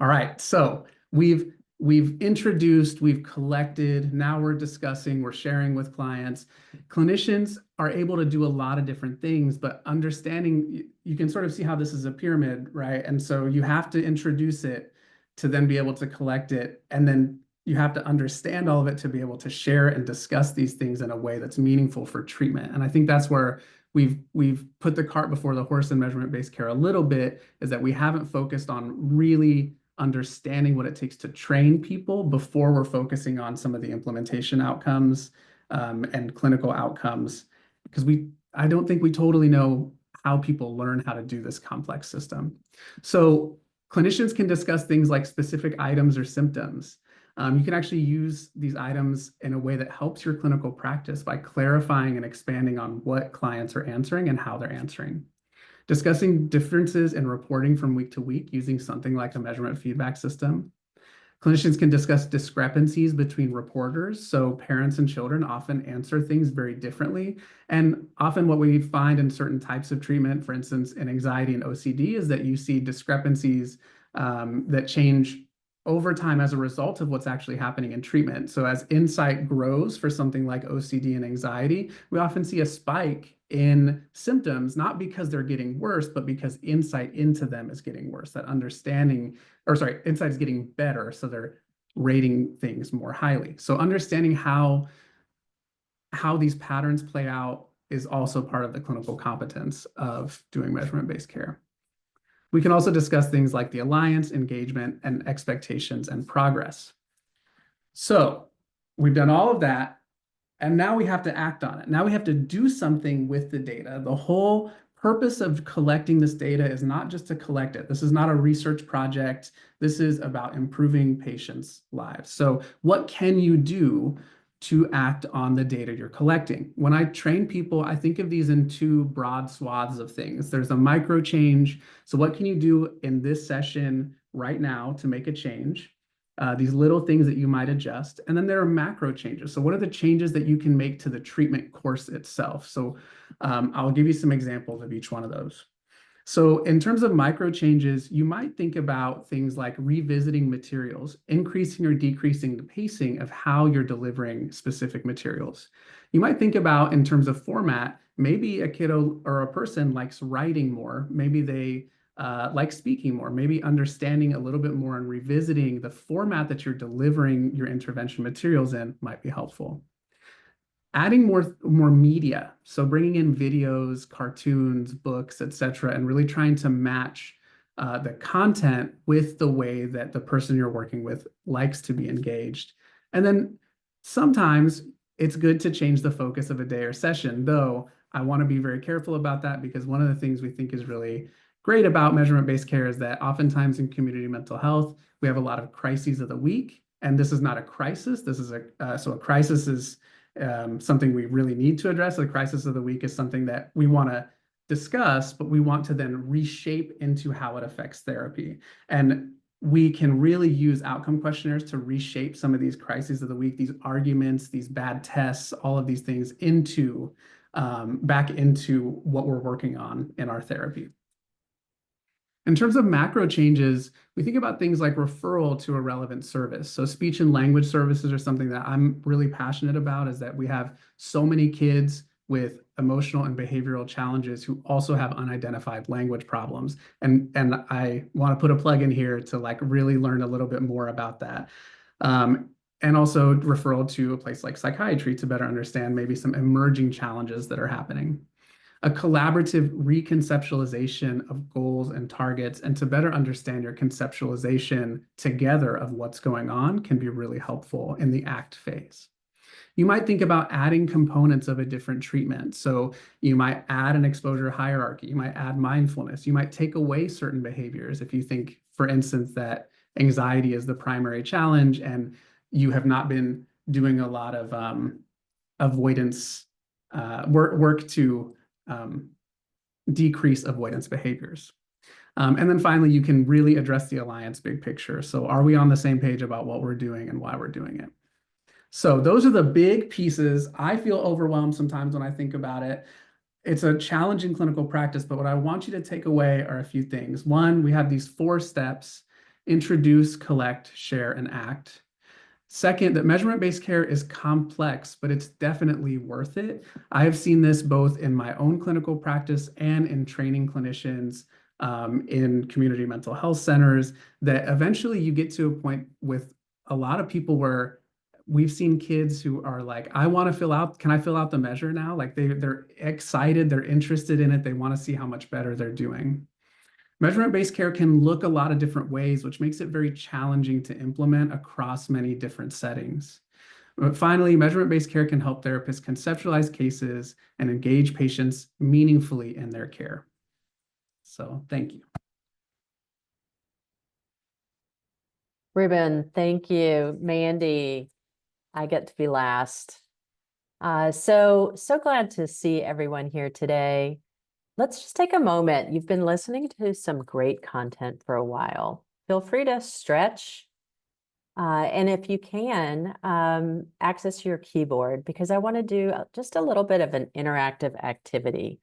All right, so we've introduced, we've collected, now we're discussing, we're sharing with clients. Clinicians are able to do a lot of different things, but understanding, you can sort of see how this is a pyramid, right? And so you have to introduce it to then be able to collect it, and then you have to understand all of it to be able to share and discuss these things in a way that's meaningful for treatment. And I think that's where we've put the cart before the horse in measurement-based care a little bit, is that we haven't focused on really understanding what it takes to train people before we're focusing on some of the implementation outcomes and clinical outcomes, because I don't think we totally know how people learn how to do this complex system. So clinicians can discuss things like specific items or symptoms. You can actually use these items in a way that helps your clinical practice by clarifying and expanding on what clients are answering and how they're answering. Discussing differences in reporting from week to week using something like a measurement feedback system. Clinicians can discuss discrepancies between reporters. So parents and children often answer things very differently. And often what we find in certain types of treatment, for instance, in anxiety and OCD, is that you see discrepancies that change over time as a result of what's actually happening in treatment. So as insight grows for something like OCD and anxiety, we often see a spike in symptoms, not because they're getting worse, but because insight into them is getting worse. That understanding, or sorry, insight is getting better, so they're rating things more highly. So understanding how these patterns play out is also part of the clinical competence of doing measurement-based care. We can also discuss things like the alliance, engagement, and expectations and progress. So we've done all of that, and now we have to act on it. Now we have to do something with the data. The whole purpose of collecting this data is not just to collect it. This is not a research project. This is about improving patients' lives. So what can you do to act on the data you're collecting? When I train people, I think of these in two broad swaths of things. There's a micro change. So what can you do in this session right now to make a change? These little things that you might adjust. And then there are macro changes. So what are the changes that you can make to the treatment course itself? So I'll give you some examples of each one of those. So in terms of micro changes, you might think about things like revisiting materials, increasing or decreasing the pacing of how you're delivering specific materials. You might think about, in terms of format, maybe a kiddo or a person likes writing more. Maybe they like speaking more, maybe understanding a little bit more and revisiting the format that you're delivering your intervention materials in might be helpful. Adding more media, so bringing in videos, cartoons, books, etc., and really trying to match the content with the way that the person you're working with likes to be engaged. And then sometimes it's good to change the focus of a day or session, though I want to be very careful about that, because one of the things we think is really great about measurement-based care is that oftentimes in community mental health, we have a lot of crises of the week, and this is not a crisis. This is so a crisis is something we really need to address. The crisis of the week is something that we want to discuss, but we want to then reshape into how it affects therapy. And we can really use outcome questionnaires to reshape some of these crises of the week, these arguments, these bad tests, all of these things into back into what we're working on in our therapy. In terms of macro changes, we think about things like referral to a relevant service. So speech and language services are something that I'm really passionate about, is that we have so many kids with emotional and behavioral challenges who also have unidentified language problems. And I want to put a plug in here to like really learn a little bit more about that. And also referral to a place like psychiatry to better understand maybe some emerging challenges that are happening. A collaborative reconceptualization of goals and targets, and to better understand your conceptualization together of what's going on can be really helpful in the ACT phase. You might think about adding components of a different treatment. So you might add an exposure hierarchy, you might add mindfulness, you might take away certain behaviors. If you think, for instance, that anxiety is the primary challenge and you have not been doing a lot of avoidance work to decrease avoidance behaviors. And then finally, you can really address the alliance big picture. So are we on the same page about what we're doing and why we're doing it? So those are the big pieces. I feel overwhelmed sometimes when I think about it. It's a challenging clinical practice, but what I want you to take away are a few things. One, we have these 4 steps: introduce, collect, share, and act. Second, that measurement-based care is complex, but it's definitely worth it. I have seen this both in my own clinical practice and in training clinicians in community mental health centers, that eventually you get to a point with a lot of people where we've seen kids who are like, I want to fill out, can I fill out the measure now? Like they're excited, they're interested in it, they want to see how much better they're doing. Measurement-based care can look a lot of different ways, which makes it very challenging to implement across many different settings. But finally, measurement-based care can help therapists conceptualize cases and engage patients meaningfully in their care. So thank you. Ruben, thank you. Mandy, I get to be last. So glad to see everyone here today. Let's just take a moment. You've been listening to some great content for a while. Feel free to stretch. And if you can, access your keyboard, because I want to do just a little bit of an interactive activity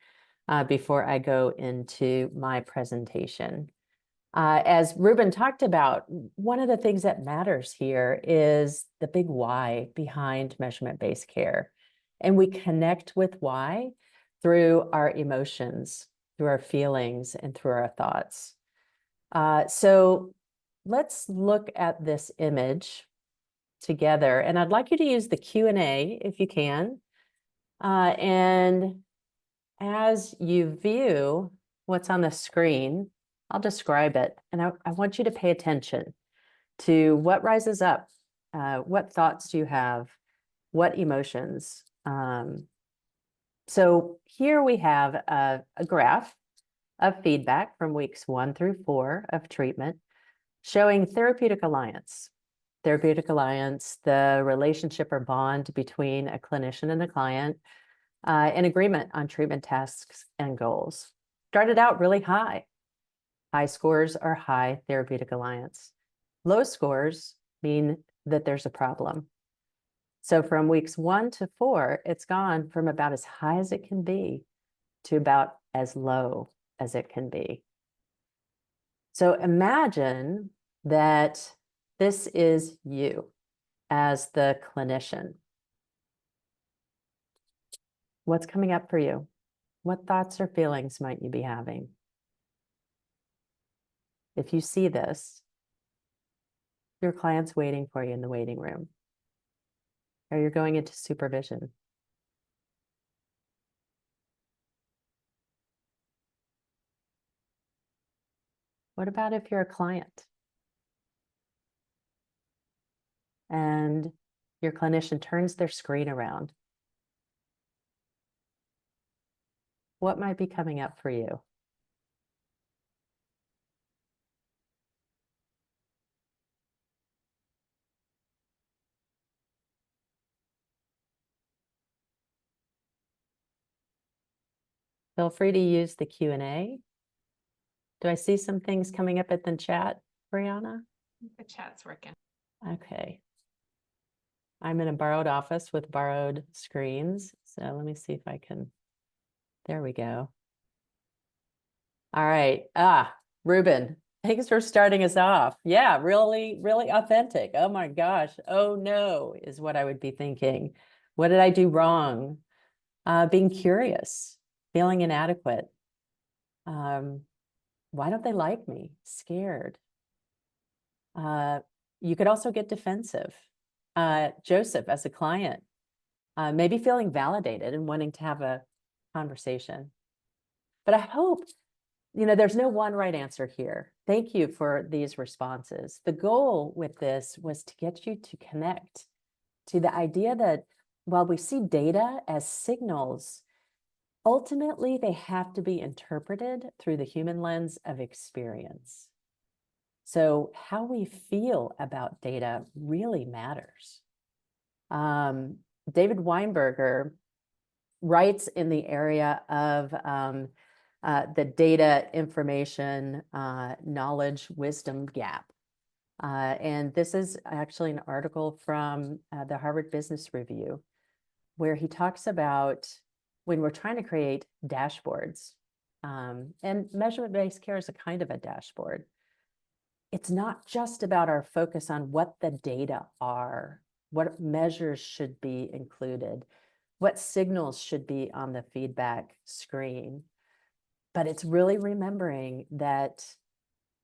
before I go into my presentation. As Ruben talked about, one of the things that matters here is the big why behind measurement-based care. And we connect with why through our emotions, through our feelings, and through our thoughts. So let's look at this image together. And I'd like you to use the Q&A if you can. And as you view what's on the screen, I'll describe it. And I want you to pay attention to what rises up. What thoughts do you have? What emotions? So here we have a graph of feedback from weeks 1 through 4 of treatment showing therapeutic alliance. Therapeutic alliance, the relationship or bond between a clinician and a client, in agreement on treatment tasks and goals. Started out really high. High scores are high therapeutic alliance. Low scores mean that there's a problem. So from weeks 1 to 4, it's gone from about as high as it can be to about as low as it can be. So imagine that this is you as the clinician. What's coming up for you? What thoughts or feelings might you be having? If you see this, your client's waiting for you in the waiting room, or you're going into supervision. What about if you're a client and your clinician turns their screen around? What might be coming up for you? Feel free to use the Q&A. Do I see some things coming up at the chat, Brianna? The chat's working. Okay. I'm in a borrowed office with borrowed screens. So let me see if I can, there we go. All right. Ruben, thanks for starting us off. Yeah, really, really authentic. Oh my gosh. Oh no, is what I would be thinking. What did I do wrong? Being curious, feeling inadequate. Why don't they like me? Scared. You could also get defensive. Joseph, as a client, maybe feeling validated and wanting to have a conversation. But I hope, there's no one right answer here. Thank you for these responses. The goal with this was to get you to connect to the idea that while we see data as signals, ultimately they have to be interpreted through the human lens of experience. So how we feel about data really matters. David Weinberger writes in the area of the data information knowledge wisdom gap. And this is actually an article from the Harvard Business Review, where he talks about when we're trying to create dashboards, and measurement-based care is a kind of a dashboard. It's not just about our focus on what the data are, what measures should be included, what signals should be on the feedback screen, but it's really remembering that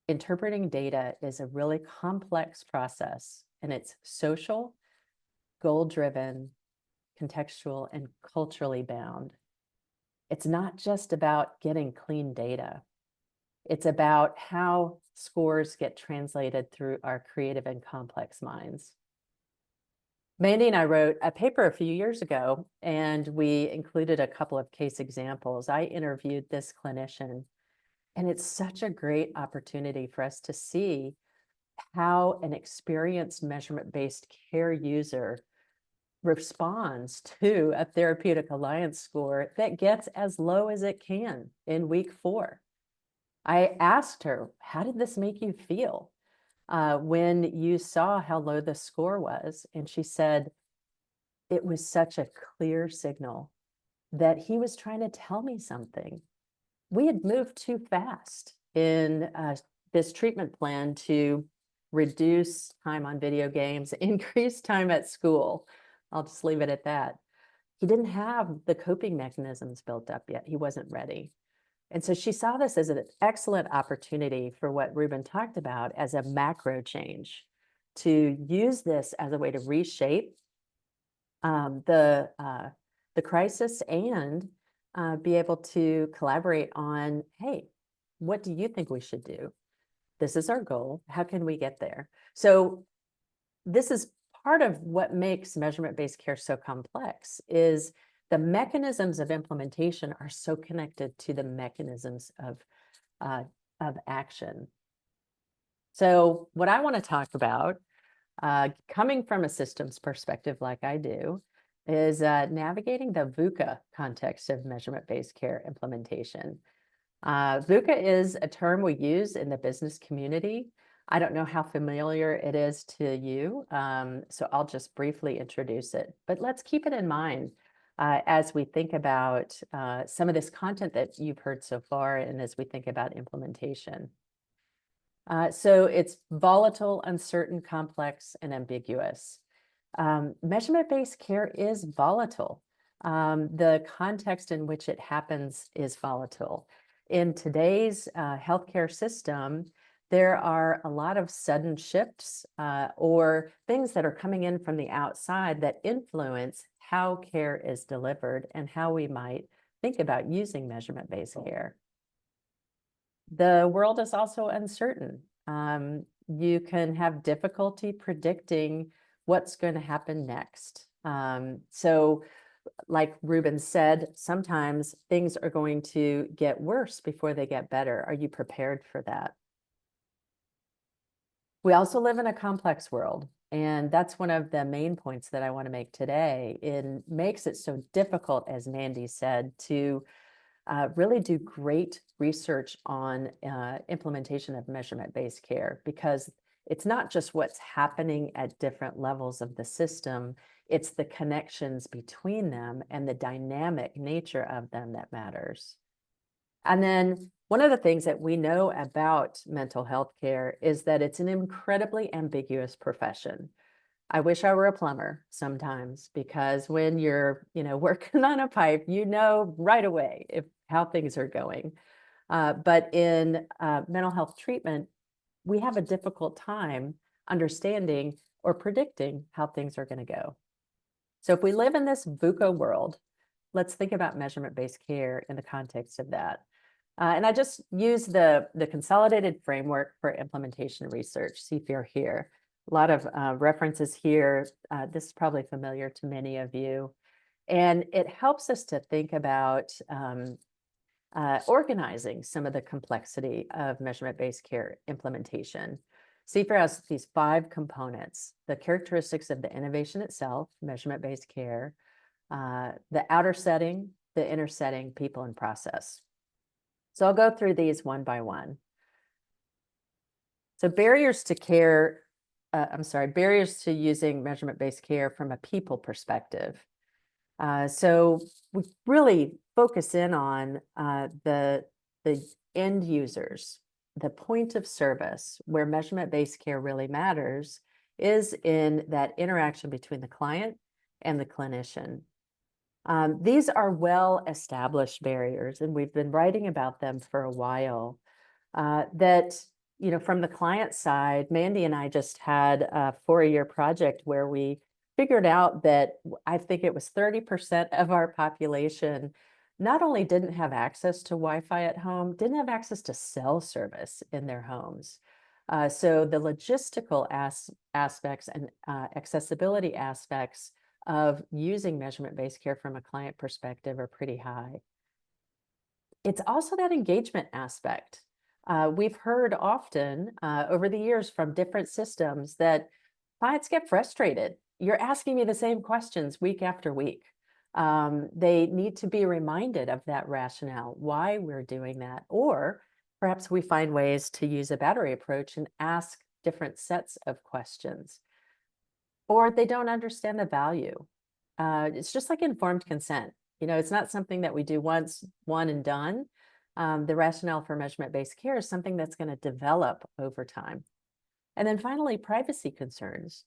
interpreting data is a really complex process, and it's social, goal-driven, contextual, and culturally bound. It's not just about getting clean data. It's about how scores get translated through our creative and complex minds. Mandy and I wrote a paper a few years ago, and we included a couple of case examples. I interviewed this clinician, and it's such a great opportunity for us to see how an experienced measurement-based care user responds to a therapeutic alliance score that gets as low as it can in week 4. I asked her, how did this make you feel when you saw how low the score was? And she said, it was such a clear signal that he was trying to tell me something. We had moved too fast in this treatment plan to reduce time on video games, increase time at school. I'll just leave it at that. He didn't have the coping mechanisms built up yet. He wasn't ready. And so she saw this as an excellent opportunity for what Ruben talked about as a macro change, to use this as a way to reshape the crisis and be able to collaborate on, hey, what do you think we should do? This is our goal. How can we get there? So this is part of what makes measurement-based care so complex, is the mechanisms of implementation are so connected to the mechanisms of action. So what I want to talk about, coming from a systems perspective like I do, is navigating the VUCA context of measurement-based care implementation. VUCA is a term we use in the business community. I don't know how familiar it is to you, so I'll just briefly introduce it. But let's keep it in mind as we think about some of this content that you've heard so far, and as we think about implementation. So it's volatile, uncertain, complex, and ambiguous. Measurement-based care is volatile. The context in which it happens is volatile. In today's healthcare system, there are a lot of sudden shifts or things that are coming in from the outside that influence how care is delivered and how we might think about using measurement-based care. The world is also uncertain. You can have difficulty predicting what's going to happen next. So like Ruben said, sometimes things are going to get worse before they get better. Are you prepared for that? We also live in a complex world, and that's one of the main points that I want to make today. It makes it so difficult, as Mandy said, to really do great research on implementation of measurement-based care, because It's not just what's happening at different levels of the system, it's the connections between them and the dynamic nature of them that matters. And then one of the things that we know about mental health care is that it's an incredibly ambiguous profession. I wish I were a plumber sometimes, because when you're, working on a pipe, right away how things are going. But in mental health treatment, we have a difficult time understanding or predicting how things are going to go. So if we live in this VUCA world, let's think about measurement-based care in the context of that. And I just use the consolidated framework for implementation research, CFIR here. A lot of references here. This is probably familiar to many of you. And it helps us to think about organizing some of the complexity of measurement-based care implementation. CFIR has these 5 components: the characteristics of the innovation itself, measurement-based care, the outer setting, the inner setting, people, and process. So I'll go through these one by one. So barriers to care, barriers to using measurement-based care from a people perspective. So we really focus in on the end users. The point of service where measurement-based care really matters is in that interaction between the client and the clinician. These are well-established barriers, and we've been writing about them for a while. That, from the client side, Mandy and I just had a 4-year project where we figured out that I think it was 30% of our population not only didn't have access to Wi-Fi at home, didn't have access to cell service in their homes. So the logistical aspects and accessibility aspects of using measurement-based care from a client perspective are pretty high. It's also that engagement aspect. We've heard often over the years from different systems that clients get frustrated. You're asking me the same questions week after week. They need to be reminded of that rationale, why we're doing that. Or perhaps we find ways to use a battery approach and ask different sets of questions. Or they don't understand the value. It's just like informed consent. It's not something that we do once, one and done. The rationale for measurement-based care is something that's going to develop over time. And then finally, privacy concerns.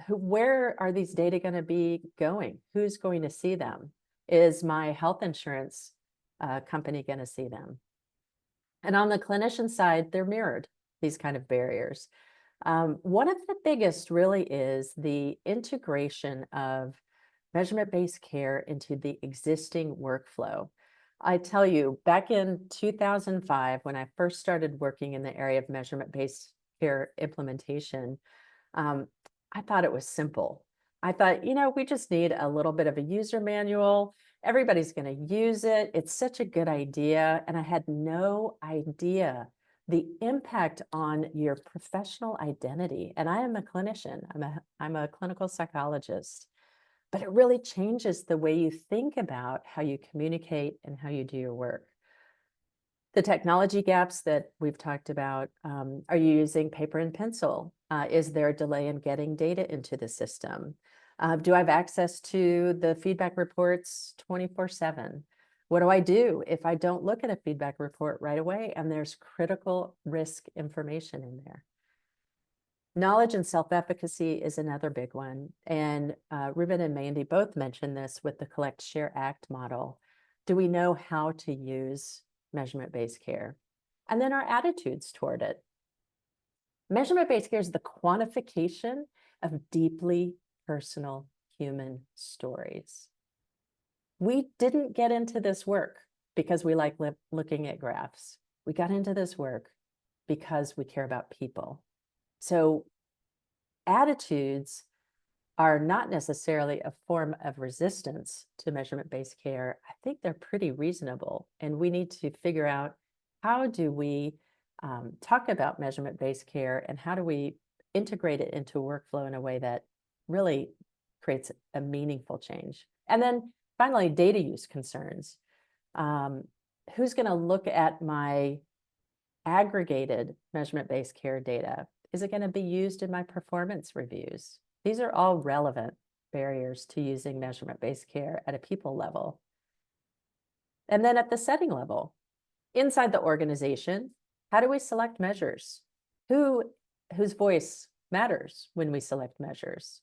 Where are these data going to be going? Who's going to see them? Is my health insurance company going to see them? And on the clinician side, they're mirrored, these kind of barriers. One of the biggest really is the integration of measurement-based care into the existing workflow. I tell you, back in 2005, when I first started working in the area of measurement-based care implementation, I thought it was simple. I thought, we just need a little bit of a user manual. Everybody's going to use it. It's such a good idea. And I had no idea the impact on your professional identity. And I am a clinician. I'm a clinical psychologist. But it really changes the way you think about how you communicate and how you do your work. The technology gaps that we've talked about, are you using paper and pencil? Is there a delay in getting data into the system? Do I have access to the feedback reports 24/7? What do I do if I don't look at a feedback report right away and there's critical risk information in there? Knowledge and self-efficacy is another big one. And Ruben and Mandy both mentioned this with the Collect, Share, Act model. Do we know how to use measurement-based care? And then our attitudes toward it. Measurement-based care is the quantification of deeply personal human stories. We didn't get into this work because we like looking at graphs. We got into this work because we care about people. So attitudes are not necessarily a form of resistance to measurement-based care. I think they're pretty reasonable, and we need to figure out how do we talk about measurement-based care and how do we integrate it into a workflow in a way that really creates a meaningful change. And then finally, data use concerns. Who's going to look at my aggregated measurement-based care data? Is it going to be used in my performance reviews? These are all relevant barriers to using measurement-based care at a people level. And then at the setting level, inside the organization, how do we select measures? Whose voice matters when we select measures?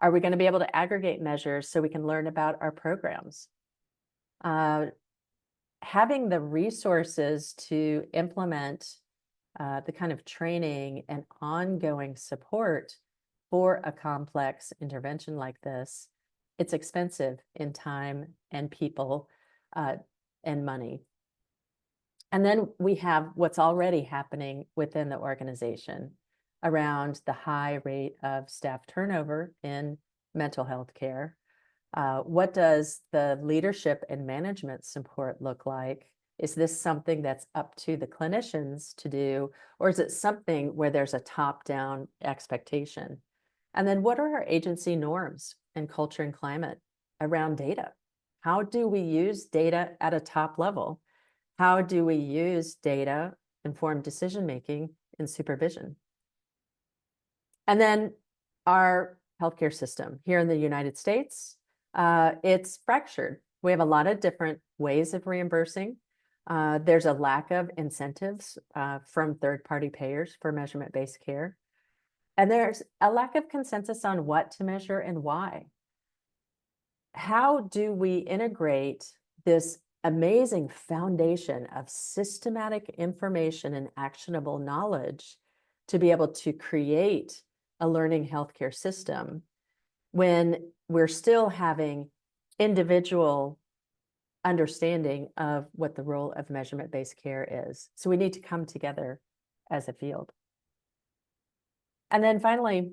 Are we going to be able to aggregate measures so we can learn about our programs? Having the resources to implement the kind of training and ongoing support for a complex intervention like this, it's expensive in time and people and money. And then we have what's already happening within the organization around the high rate of staff turnover in mental health care. What does the leadership and management support look like? Is this something that's up to the clinicians to do, or is it something where there's a top-down expectation? And then what are our agency norms and culture and climate around data? How do we use data at a top level? How do we use data informed decision-making in supervision? And then our healthcare system here in the United States, it's fractured. We have a lot of different ways of reimbursing. There's a lack of incentives from third-party payers for measurement-based care. And there's a lack of consensus on what to measure and why. How do we integrate this amazing foundation of systematic information and actionable knowledge to be able to create a learning healthcare system when we're still having individual understanding of what the role of measurement-based care is? So we need to come together as a field. And then finally,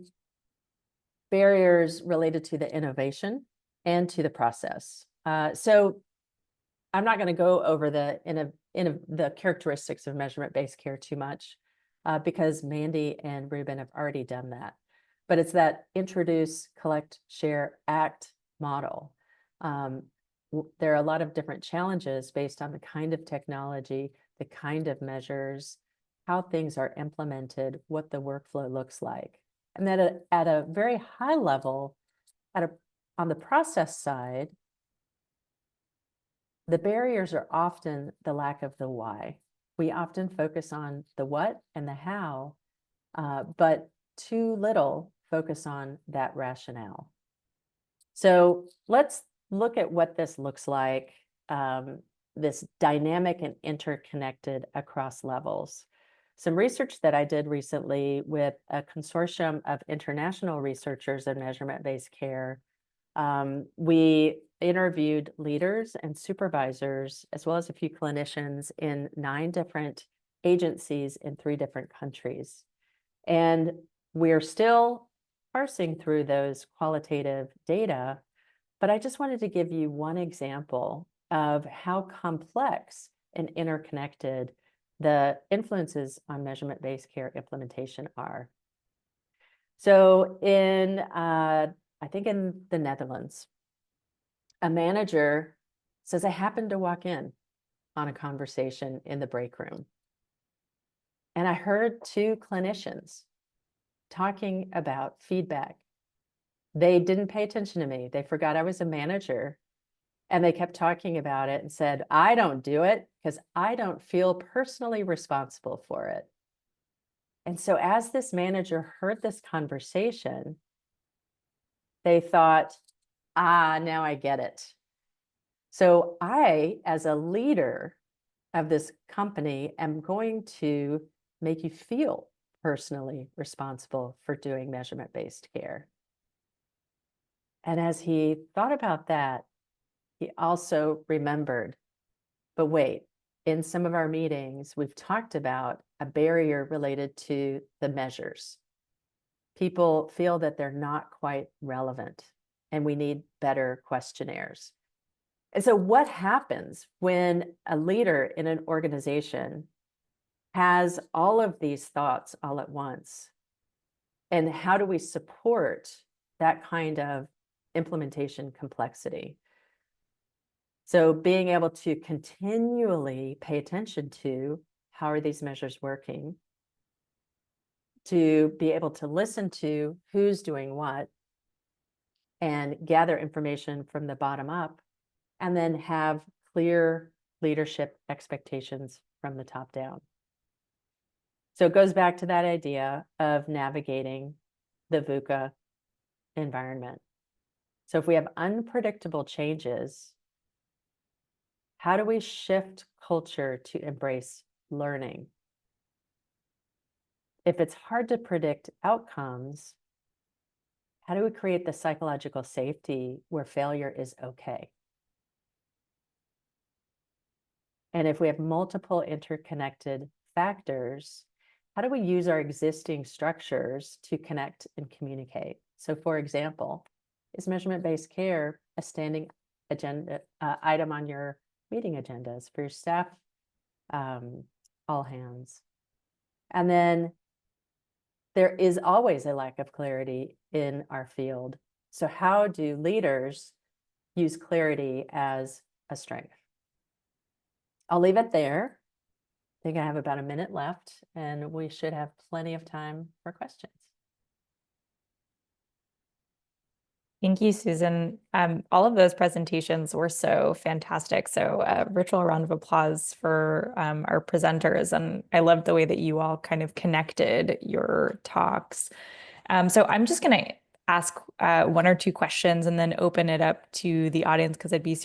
barriers related to the innovation and to the process. So I'm not going to go over the characteristics of measurement-based care too much because Mandy and Ruben have already done that. But it's that introduce, collect, share, act model. There are a lot of different challenges based on the kind of technology, the kind of measures, how things are implemented, what the workflow looks like. And then at a very high level, on the process side, the barriers are often the lack of the why. We often focus on the what and the how, but too little focus on that rationale. So let's look at what this looks like, this dynamic and interconnected across levels. Some research that I did recently with a consortium of international researchers in measurement-based care. We interviewed leaders and supervisors, as well as a few clinicians in 9 different agencies in 3 different countries. And we're still parsing through those qualitative data, but I just wanted to give you one example of how complex and interconnected the influences on measurement-based care implementation are. So I think in the Netherlands, a manager says, I happened to walk in on a conversation in the break room. And I heard 2 clinicians talking about feedback. They didn't pay attention to me. They forgot I was a manager. And they kept talking about it and said, I don't do it because I don't feel personally responsible for it. And so as this manager heard this conversation, they thought, now I get it. So I, as a leader of this company, am going to make you feel personally responsible for doing measurement-based care. And as he thought about that, he also remembered, but wait, in some of our meetings, we've talked about a barrier related to the measures. People feel that they're not quite relevant, and we need better questionnaires. And so what happens when a leader in an organization has all of these thoughts all at once? And how do we support that kind of implementation complexity? So being able to continually pay attention to how are these measures working, to be able to listen to who's doing what and gather information from the bottom up, and then have clear leadership expectations from the top down. So it goes back to that idea of navigating the VUCA environment. So if we have unpredictable changes, how do we shift culture to embrace learning? If it's hard to predict outcomes, how do we create the psychological safety where failure is okay? And if we have multiple interconnected factors, how do we use our existing structures to connect and communicate? So for example, is measurement-based care a standing agenda item on your meeting agendas for your staff, all hands? And then there is always a lack of clarity in our field. So how do leaders use clarity as a strength? I'll leave it there. I think I have about a minute left, and we should have plenty of time for questions. Thank you, Susan. All of those presentations were so fantastic. So a virtual round of applause for our presenters. And I loved the way that you all kind of connected your talks. So I'm just going to ask one or two questions and then open it up to the audience, because I'd be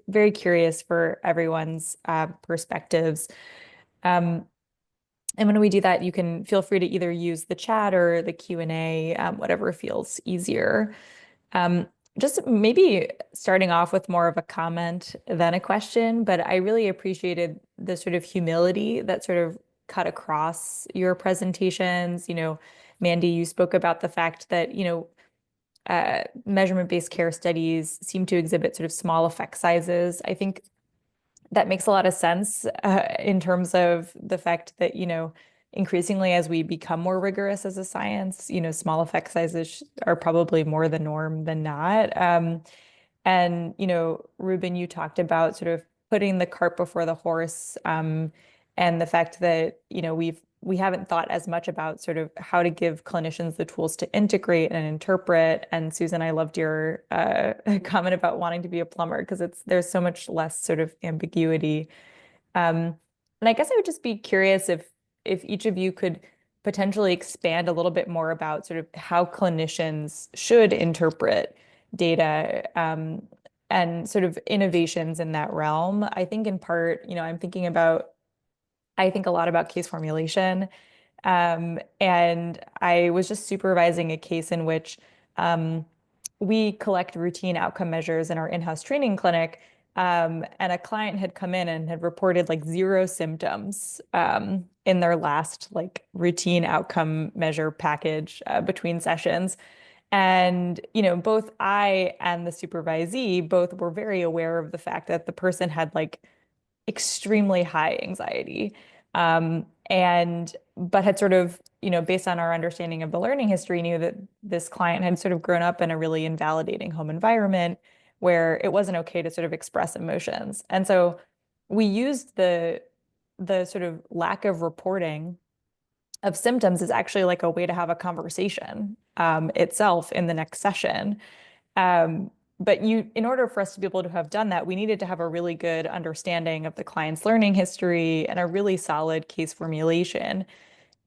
very curious for everyone's perspectives. And when we do that, you can feel free to either use the chat or the Q&A, whatever feels easier. Just maybe starting off with more of a comment than a question, but I really appreciated the sort of humility that sort of cut across your presentations. You know, Mandy, you spoke about the fact that, you know, measurement-based care studies seem to exhibit sort of small effect sizes. I think that makes a lot of sense in terms of the fact that, you know, increasingly as we become more rigorous as a science, you know, small effect sizes are probably more the norm than not. And, you know, Ruben, you talked about sort of putting the cart before the horse, and the fact that, you know, we haven't thought as much about sort of how to give clinicians the tools to integrate and interpret. And Susan, I loved your comment about wanting to be a plumber, because there's so much less sort of ambiguity. And I guess I would just be curious if each of you could potentially expand a little bit more about sort of how clinicians should interpret data, and sort of innovations in that realm. I think in part, you know, I think a lot about case formulation. And I was just supervising a case in which we collect routine outcome measures in our in-house training clinic. And a client had come in and had reported like 0 symptoms in their last like routine outcome measure package between sessions. And, you know, both I and the supervisee both were very aware of the fact that the person had like extremely high anxiety. But had sort of, you know, based on our understanding of the learning history, knew that this client had sort of grown up in a really invalidating home environment where it wasn't okay to sort of express emotions. And so we used the sort of lack of reporting of symptoms as actually like a way to have a conversation itself in the next session. But in order for us to be able to have done that, we needed to have a really good understanding of the client's learning history and a really solid case formulation.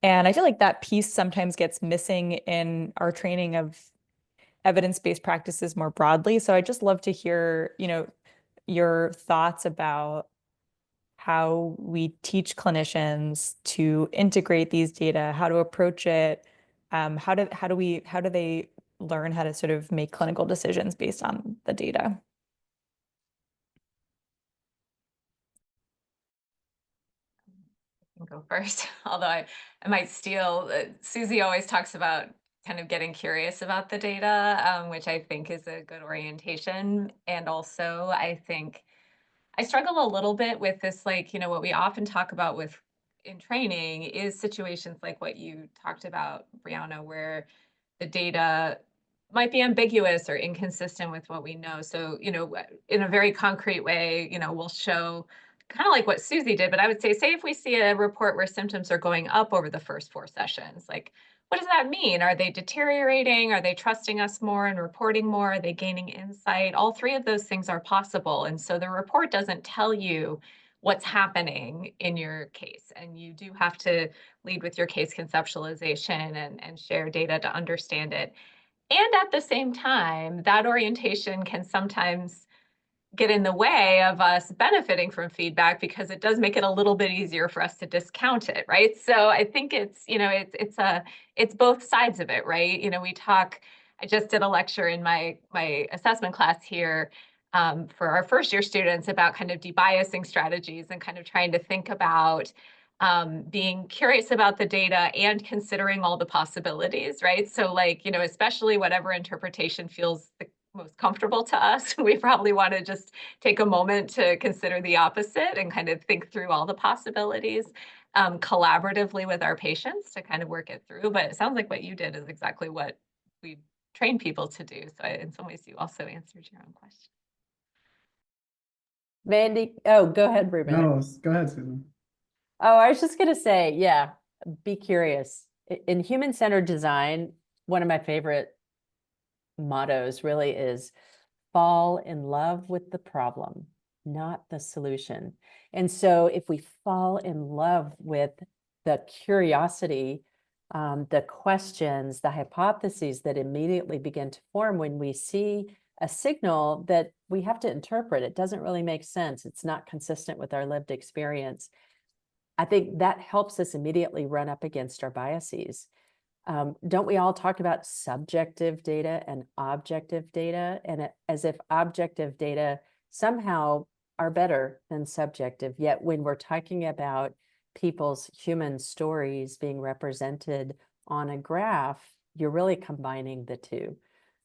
And I feel like that piece sometimes gets missing in our training of evidence-based practices more broadly. So I'd just love to hear, you know, your thoughts about how we teach clinicians to integrate these data, how to approach it, how do they learn how to sort of make clinical decisions based on the data? I can go first, although I might steal. Susie always talks about kind of getting curious about the data, which I think is a good orientation. And also, I think I struggle a little bit with this, like, you know, what we often talk about in training is situations like what you talked about, Brianna, where the data might be ambiguous or inconsistent with what we know. So, you know, in a very concrete way, you know, we'll show kind of like what Susie did, but I would say if we see a report where symptoms are going up over the first 4 sessions, like, what does that mean? Are they deteriorating? Are they trusting us more and reporting more? Are they gaining insight? All 3 of those things are possible. And so the report doesn't tell you what's happening in your case. And you do have to lead with your case conceptualization and share data to understand it. And at the same time, that orientation can sometimes get in the way of us benefiting from feedback because it does make it a little bit easier for us to discount it, right? So I think it's, it's both sides of it, right? I just did a lecture in my assessment class here for our first year students about kind of debiasing strategies and kind of trying to think about being curious about the data and considering all the possibilities, right? So especially whatever interpretation feels the most comfortable to us, we probably want to just take a moment to consider the opposite and kind of think through all the possibilities collaboratively with our patients to kind of work it through. But it sounds like what you did is exactly what we train people to do. So in some ways, you also answered your own question. Mandy, oh, go ahead, Ruben. No, go ahead, Susan. Oh, I was just going to say, yeah, be curious. In human-centered design, one of my favorite mottos really is fall in love with the problem, not the solution. And so if we fall in love with the curiosity, the questions, the hypotheses that immediately begin to form when we see a signal that we have to interpret, it doesn't really make sense. It's not consistent with our lived experience. I think that helps us immediately run up against our biases. Don't we all talk about subjective data and objective data, and as if objective data somehow are better than subjective? Yet when we're talking about people's human stories being represented on a graph, you're really combining the two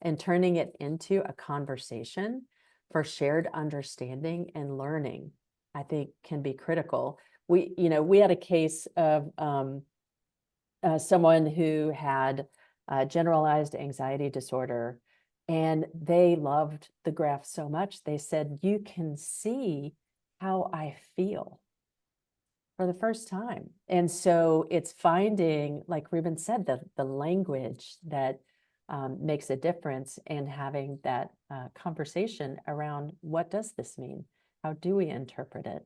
and turning it into a conversation for shared understanding and learning, I think can be critical. We had a case of someone who had generalized anxiety disorder, and they loved the graph so much. They said, you can see how I feel for the first time. And so it's finding, like Ruben said, the language that makes a difference, and having that conversation around what does this mean? How do we interpret it?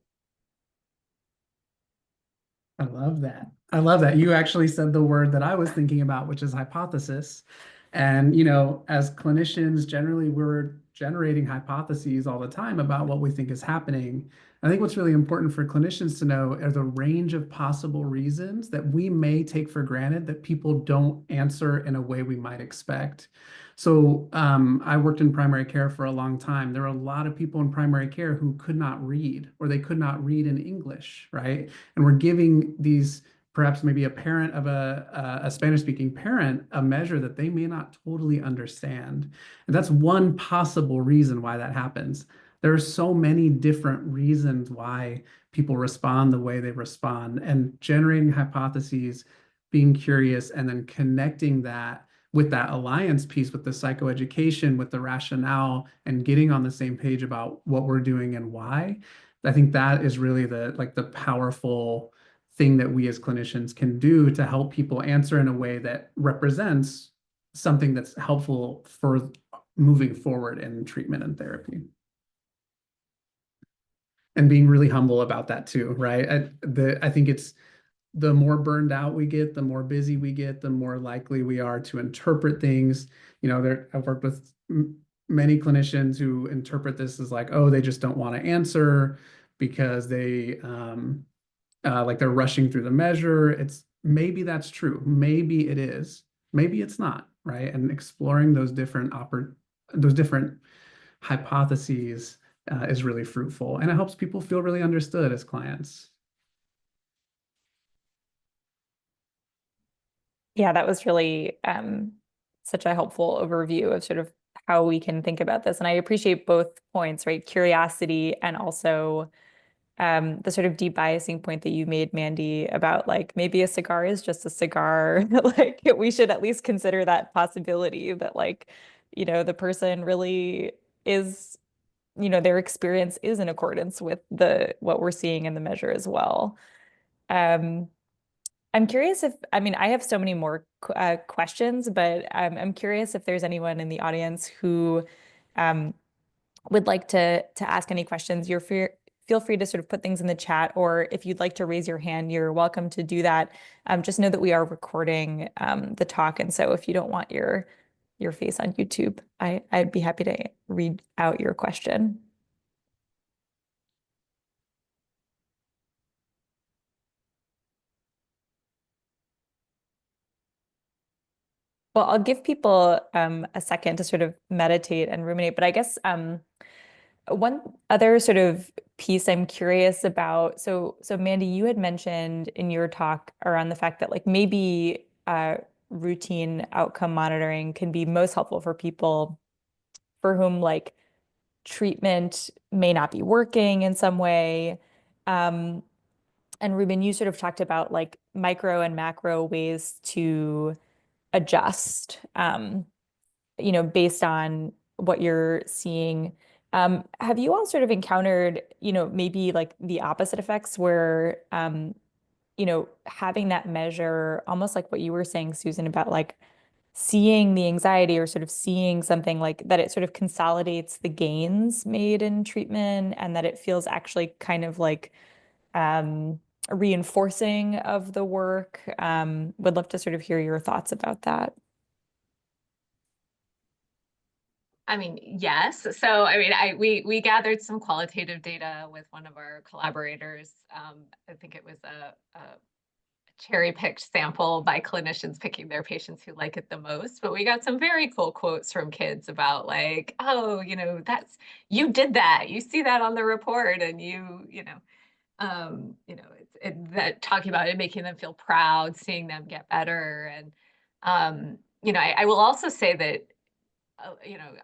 I love that. I love that. You actually said the word that I was thinking about, which is hypothesis. And, as clinicians, generally, we're generating hypotheses all the time about what we think is happening. I think what's really important for clinicians to know are the range of possible reasons that we may take for granted that people don't answer in a way we might expect. So I worked in primary care for a long time. There were a lot of people in primary care who could not read, or they could not read in English, right? And we're giving these, perhaps maybe a parent of a Spanish-speaking parent, a measure that they may not totally understand. And that's one possible reason why that happens. There are so many different reasons why people respond the way they respond, and generating hypotheses, being curious, and then connecting that with that alliance piece, with the psychoeducation, with the rationale, and getting on the same page about what we're doing and why. I think that is really the powerful thing that we as clinicians can do to help people answer in a way that represents something that's helpful for moving forward in treatment and therapy. And being really humble about that too, right? I think it's the more burned out we get, the more busy we get, the more likely we are to interpret things. I've worked with many clinicians who interpret this as like, oh, they just don't want to answer because they like they're rushing through the measure. Maybe that's true. Maybe it is. Maybe it's not, right? And exploring those different hypotheses is really fruitful, and it helps people feel really understood as clients. Yeah, that was really such a helpful overview of sort of how we can think about this. And I appreciate both points, right? Curiosity, and also the sort of debiasing point that you made, Mandy, about like maybe a cigar is just a cigar. Like we should at least consider that possibility that the person really is their experience is in accordance with what we're seeing in the measure as well. I'm curious I mean, I have so many more questions, but I'm curious if there's anyone in the audience who would like to ask any questions. Feel free to sort of put things in the chat, or if you'd like to raise your hand, you're welcome to do that. Just know that we are recording the talk, and so if you don't want your face on YouTube, I'd be happy to read out your question. Well, I'll give people a second to sort of meditate and ruminate, but I guess one other sort of piece I'm curious about. So Mandy, you had mentioned in your talk around the fact that like maybe routine outcome monitoring can be most helpful for people for whom like treatment may not be working in some way. And Ruben, you sort of talked about like micro and macro ways to adjust, based on what you're seeing. Have you all sort of encountered, maybe like the opposite effects where, having that measure, almost like what you were saying, Susan, about like seeing the anxiety or sort of seeing something like that, it sort of consolidates the gains made in treatment and that it feels actually kind of like reinforcing of the work? Would love to sort of hear your thoughts about that. I mean, yes. So, I mean, we gathered some qualitative data with one of our collaborators. I think it was a cherry-picked sample by clinicians picking their patients who like it the most. But we got some very cool quotes from kids about like, oh, you did that. You see that on the report, and that talking about it making them feel proud, seeing them get better, and I will also say that.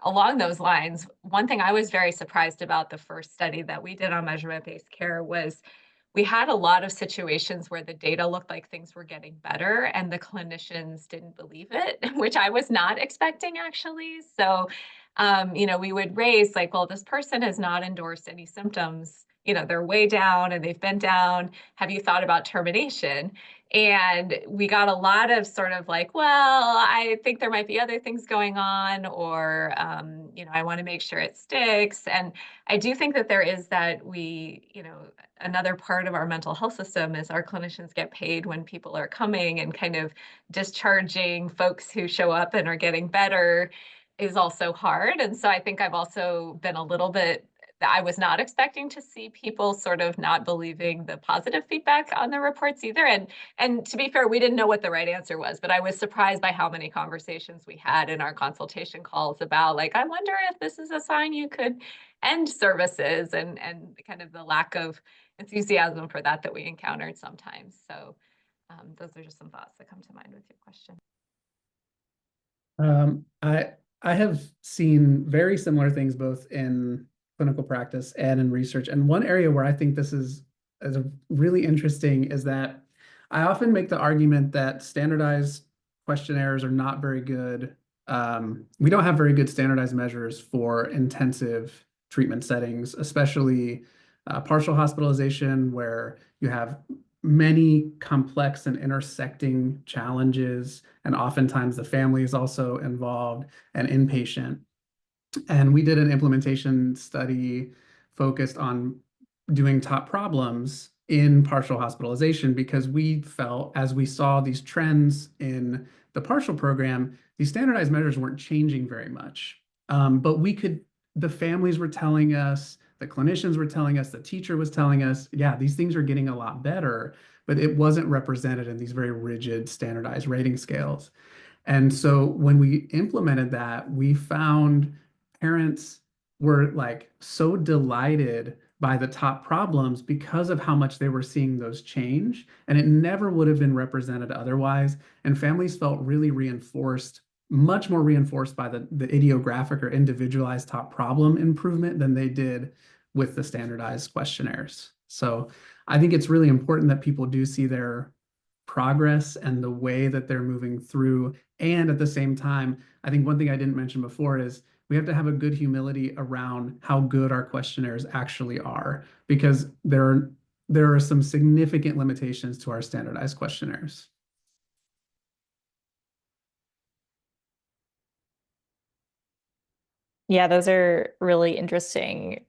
Along those lines, one thing I was very surprised about the first study that we did on measurement-based care was we had a lot of situations where the data looked like things were getting better and the clinicians didn't believe it, which I was not expecting actually. So, we would raise like, well, this person has not endorsed any symptoms. They're way down and they've been down. Have you thought about termination? And we got a lot of sort of like, well, I think there might be other things going on, or, I want to make sure it sticks. And I do think that there is that another part of our mental health system is our clinicians get paid when people are coming, and kind of discharging folks who show up and are getting better is also hard. And so I think I've also been a little bit, I was not expecting to see people sort of not believing the positive feedback on the reports either. And to be fair, we didn't know what the right answer was, but I was surprised by how many conversations we had in our consultation calls about like, I wonder if this is a sign you could end services, and kind of the lack of enthusiasm for that we encountered sometimes. So those are just some thoughts that come to mind with your question. I have seen very similar things both in clinical practice and in research. And one area where I think this is really interesting is that I often make the argument that standardized questionnaires are not very good. We don't have very good standardized measures for intensive treatment settings, especially partial hospitalization, where you have many complex and intersecting challenges, and oftentimes the family is also involved and inpatient. And we did an implementation study focused on doing top problems in partial hospitalization because we felt, as we saw these trends in the partial program, these standardized measures weren't changing very much. But the families were telling us, the clinicians were telling us, the teacher was telling us, yeah, these things are getting a lot better, but it wasn't represented in these very rigid standardized rating scales. And so when we implemented that, we found parents were like so delighted by the top problems because of how much they were seeing those change, and it never would have been represented otherwise. And families felt really reinforced, much more reinforced by the idiographic or individualized top problem improvement than they did with the standardized questionnaires. So I think it's really important that people do see their progress and the way that they're moving through. And at the same time, I think one thing I didn't mention before is we have to have a good humility around how good our questionnaires actually are, because there are some significant limitations to our standardized questionnaires. Yeah, those are really interesting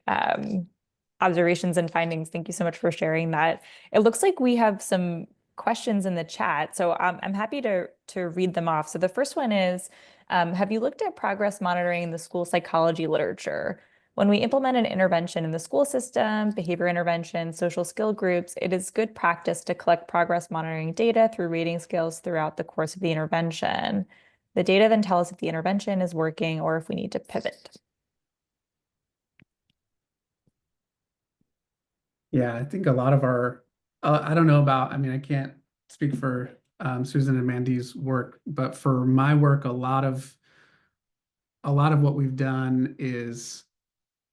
observations and findings. Thank you so much for sharing that. It looks like we have some questions in the chat, so I'm happy to read them off. So the first one is, have you looked at progress monitoring in the school psychology literature? When we implement an intervention in the school system, behavior intervention, social skill groups, it is good practice to collect progress monitoring data through rating scales throughout the course of the intervention. The data then tell us if the intervention is working or if we need to pivot. Yeah, I think a lot of our, I don't know about, I mean, I can't speak for Susan and Mandy's work, but for my work, a lot of what we've done is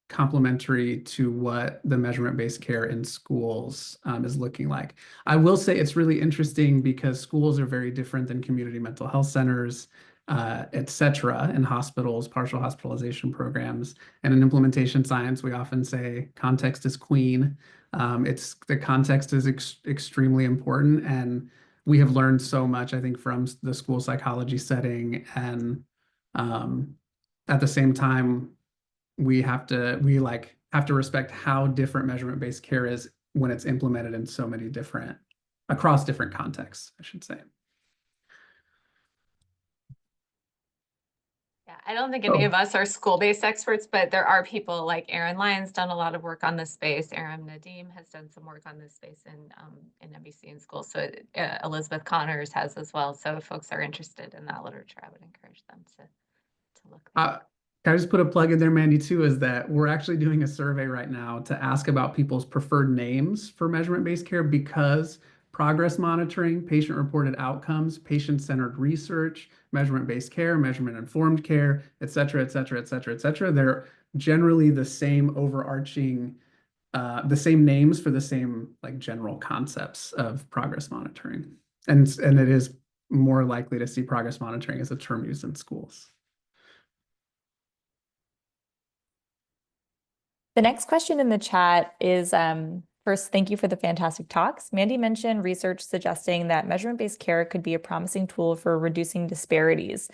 complementary to what the measurement-based care in schools is looking like. I will say it's really interesting because schools are very different than community mental health centers, et cetera, in hospitals, partial hospitalization programs. And in implementation science, we often say context is queen. The context is extremely important. And we have learned so much, I think, from the school psychology setting. And at the same time, we have to respect how different measurement-based care is when it's implemented in so many different, across different contexts, I should say. Yeah, I don't think any of us are school-based experts, but there are people like Erin Lyon's done a lot of work on this space. Aram Nadim has done some work on this space in MBC in schools. So Elizabeth Connors has as well. So if folks are interested in that literature, I would encourage them to look there. Can I just put a plug in there, Mandy, too, is that we're actually doing a survey right now to ask about people's preferred names for measurement-based care, because progress monitoring, patient-reported outcomes, patient-centered research, measurement-based care, measurement-informed care, et cetera, et cetera, et cetera, et cetera, they're generally the same overarching, the same names for the same like general concepts of progress monitoring. And it is more likely to see progress monitoring as a term used in schools. The next question in the chat is, first, thank you for the fantastic talks. Mandy mentioned research suggesting that measurement-based care could be a promising tool for reducing disparities.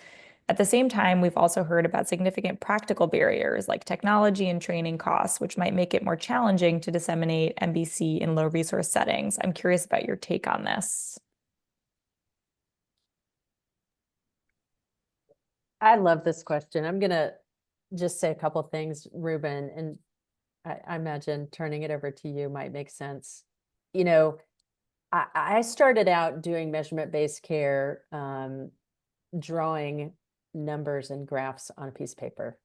At the same time, we've also heard about significant practical barriers like technology and training costs, which might make it more challenging to disseminate MBC in low resource settings. I'm curious about your take on this. I love this question. I'm going to just say a couple of things, Ruben, and I imagine turning it over to you might make sense. You know, I started out doing measurement-based care, drawing numbers and graphs on a piece of paper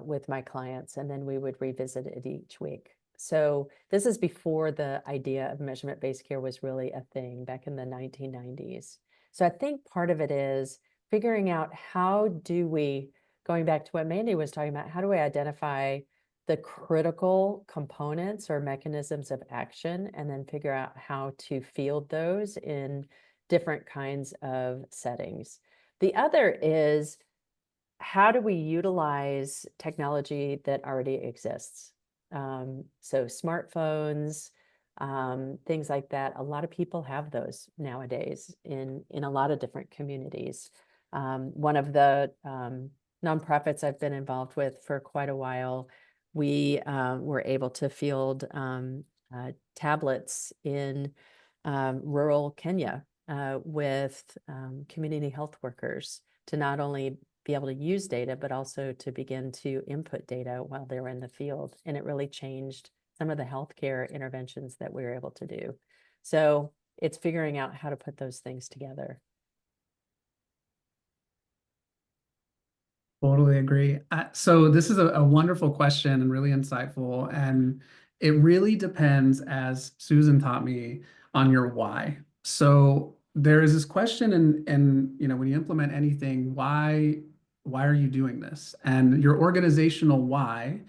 with my clients, and then we would revisit it each week. So this is before the idea of measurement-based care was really a thing back in the 1990s. So I think part of it is figuring out how do we, going back to what Mandy was talking about, how do we identify the critical components or mechanisms of action, and then figure out how to field those in different kinds of settings. The other is, how do we utilize technology that already exists? So smartphones, things like that. A lot of people have those nowadays in a lot of different communities. One of the nonprofits I've been involved with for quite a while, we were able to field tablets in rural Kenya with community health workers to not only be able to use data, but also to begin to input data while they were in the field. And it really changed some of the healthcare interventions that we were able to do. So it's figuring out how to put those things together. Totally agree. So this is a wonderful question and really insightful. And it really depends, as Susan taught me, on your why. So there is this question, and when you implement anything, why are you doing this? And your organizational why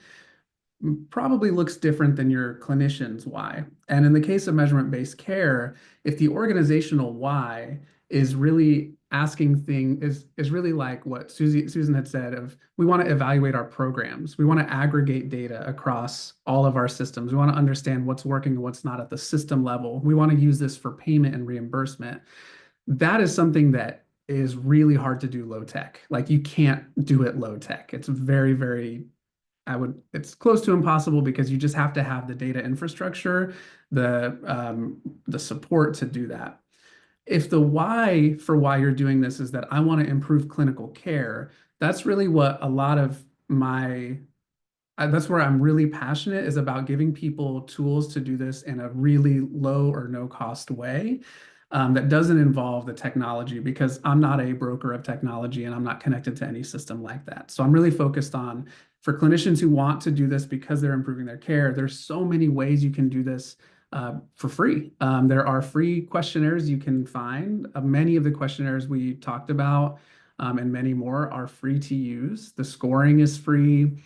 probably looks different than your clinician's why. And in the case of measurement-based care, if the organizational why is really is really like what Susan had said of, we want to evaluate our programs. We want to aggregate data across all of our systems. We want to understand what's working and what's not at the system level. We want to use this for payment and reimbursement. That is something that is really hard to do low tech. Like, you can't do it low tech. It's very, very, it's close to impossible, because you just have to have the data infrastructure, the support to do that. If the why for why you're doing this is that I want to improve clinical care, that's really what a lot of that's where I'm really passionate, is about giving people tools to do this in a really low or no cost way, that doesn't involve the technology, because I'm not a broker of technology and I'm not connected to any system like that. So I'm really focused on, for clinicians who want to do this because they're improving their care, there's so many ways you can do this for free. There are free questionnaires you can find. Many of the questionnaires we talked about, and many more, are free to use. The scoring is free.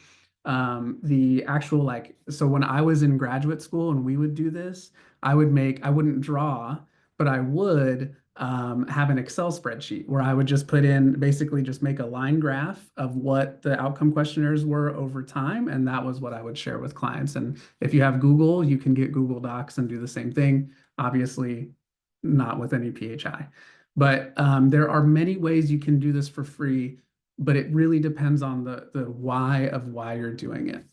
The actual, so when I was in graduate school and we would do this, I wouldn't draw, but I would have an Excel spreadsheet where I would just put in, basically just make a line graph of what the outcome questionnaires were over time. And that was what I would share with clients. And if you have Google, you can get Google Docs and do the same thing. Obviously, not with any PHI. But there are many ways you can do this for free, but it really depends on the why of why you're doing it.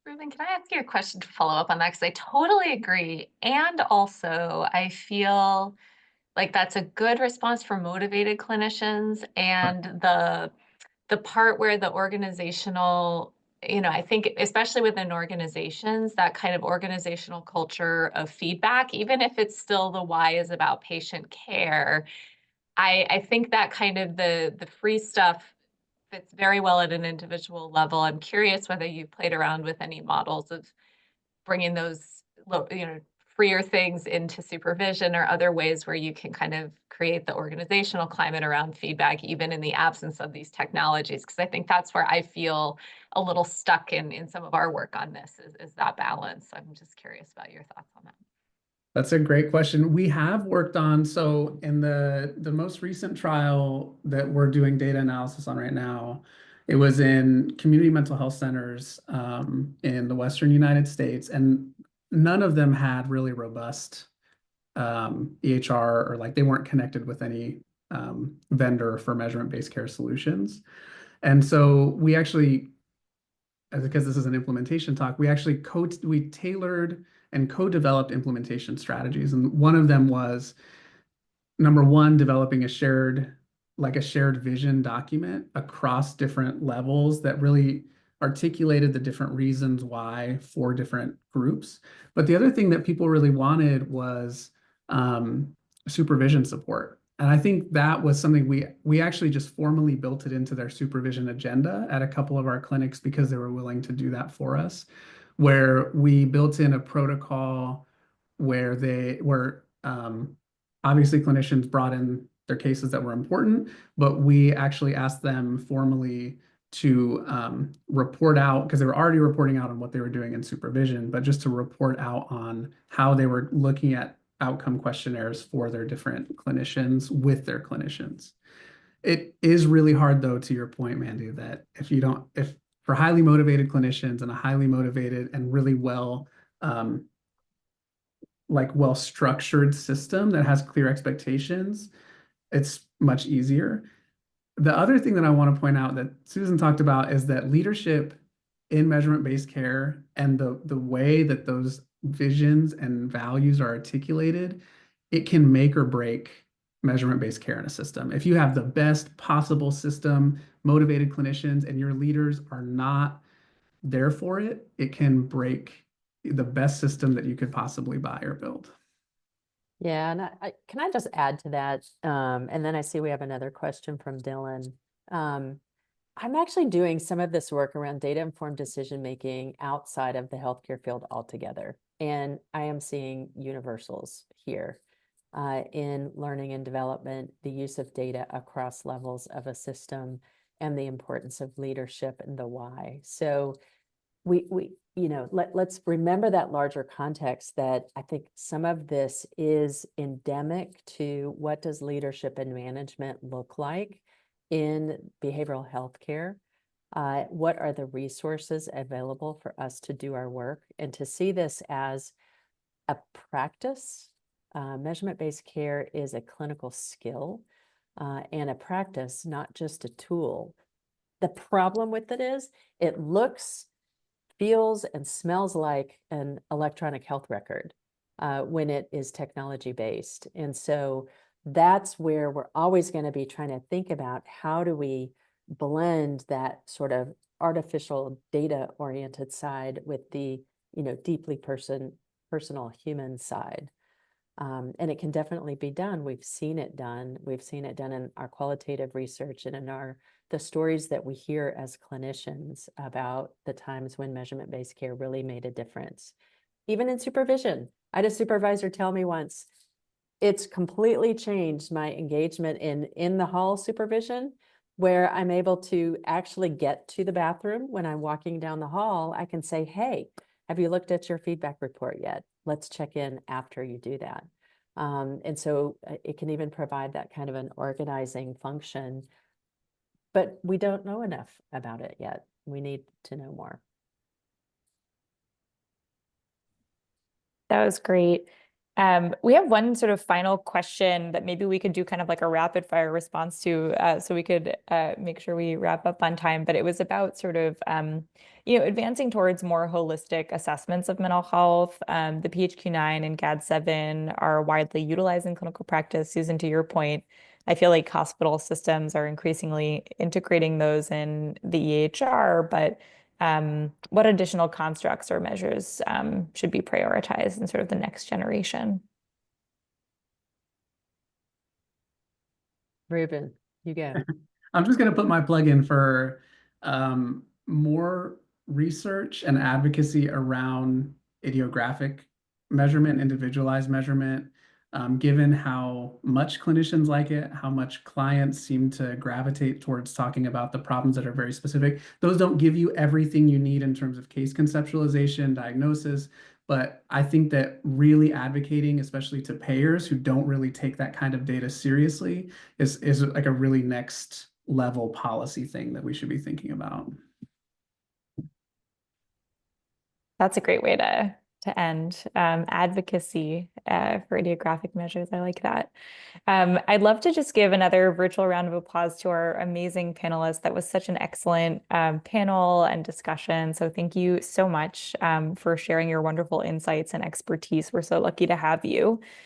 Ruben, can I ask you a question to follow up on that? Because I totally agree. And also, I feel like that's a good response for motivated clinicians. And the part where the organizational, I think especially within organizations, that kind of organizational culture of feedback, even if it's still the why is about patient care, I think that kind of the free stuff fits very well at an individual level. I'm curious whether you played around with any models of bringing those, freer things into supervision, or other ways where you can kind of create the organizational climate around feedback, even in the absence of these technologies. Because I think that's where I feel a little stuck in some of our work on this, is that balance. I'm just curious about your thoughts on that. That's a great question. We have worked on, so in the most recent trial that we're doing data analysis on right now, it was in community mental health centers in the Western United States, and none of them had really robust EHR, or they weren't connected with any vendor for measurement-based care solutions. And so we actually, because this is an implementation talk, we actually we tailored and co-developed implementation strategies. And one of them was, number one, developing a shared vision document across different levels that really articulated the different reasons why for different groups. But the other thing that people really wanted was supervision support. And I think that was something we actually just formally built it into their supervision agenda at a couple of our clinics, because they were willing to do that for us, where we built in a protocol where obviously clinicians brought in their cases that were important, but we actually asked them formally to report out, because they were already reporting out on what they were doing in supervision, but just to report out on how they were looking at outcome questionnaires for their different clinicians with their clinicians. It is really hard, though, to your point, Mandy, that if for highly motivated clinicians and a highly motivated and really well-structured system that has clear expectations, it's much easier. The other thing that I want to point out that Susan talked about is that leadership in measurement-based care, and the way that those visions and values are articulated, it can make or break measurement-based care in a system. If you have the best possible system, motivated clinicians, and your leaders are not there for it, it can break the best system that you could possibly buy or build. Yeah, and can I just add to that? And then I see we have another question from Dylan. I'm actually doing some of this work around data-informed decision-making outside of the healthcare field altogether. And I am seeing universals here in learning and development, the use of data across levels of a system, and the importance of leadership and the why. So let's remember that larger context, that I think some of this is endemic to what does leadership and management look like in behavioral health care. What are the resources available for us to do our work, and to see this as a practice. Measurement-based care is a clinical skill and a practice, not just a tool. The problem with it is it looks, feels, and smells like an electronic health record when it is technology-based. And so that's where we're always going to be trying to think about, how do we blend that sort of artificial data-oriented side with the deeply personal human side. And it can definitely be done. We've seen it done. We've seen it done in our qualitative research and in the stories that we hear as clinicians about the times when measurement-based care really made a difference. Even in supervision, I had a supervisor tell me once, it's completely changed my engagement in the hall supervision, where I'm able to actually get to the bathroom when I'm walking down the hall. I can say, hey, have you looked at your feedback report yet? Let's check in after you do that. And so it can even provide that kind of an organizing function, but we don't know enough about it yet. We need to know more. That was great. We have one sort of final question that maybe we could do kind of like a rapid fire response to, so we could make sure we wrap up on time. But it was about sort of, advancing towards more holistic assessments of mental health. The PHQ-9 and GAD-7 are widely utilized in clinical practice. Susan, to your point, I feel like hospital systems are increasingly integrating those in the EHR, but what additional constructs or measures should be prioritized in sort of the next generation? Ruben, you go. I'm just going to put my plug in for more research and advocacy around idiographic measurement, individualized measurement, given how much clinicians like it, how much clients seem to gravitate towards talking about the problems that are very specific. Those don't give you everything you need in terms of case conceptualization, diagnosis, but I think that really advocating, especially to payers who don't really take that kind of data seriously, is like a really next level policy thing that we should be thinking about. That's a great way to end. Advocacy for idiographic measures. I like that. I'd love to just give another virtual round of applause to our amazing panelists. That was such an excellent panel and discussion. So thank you so much for sharing your wonderful insights and expertise. We're so lucky to have you.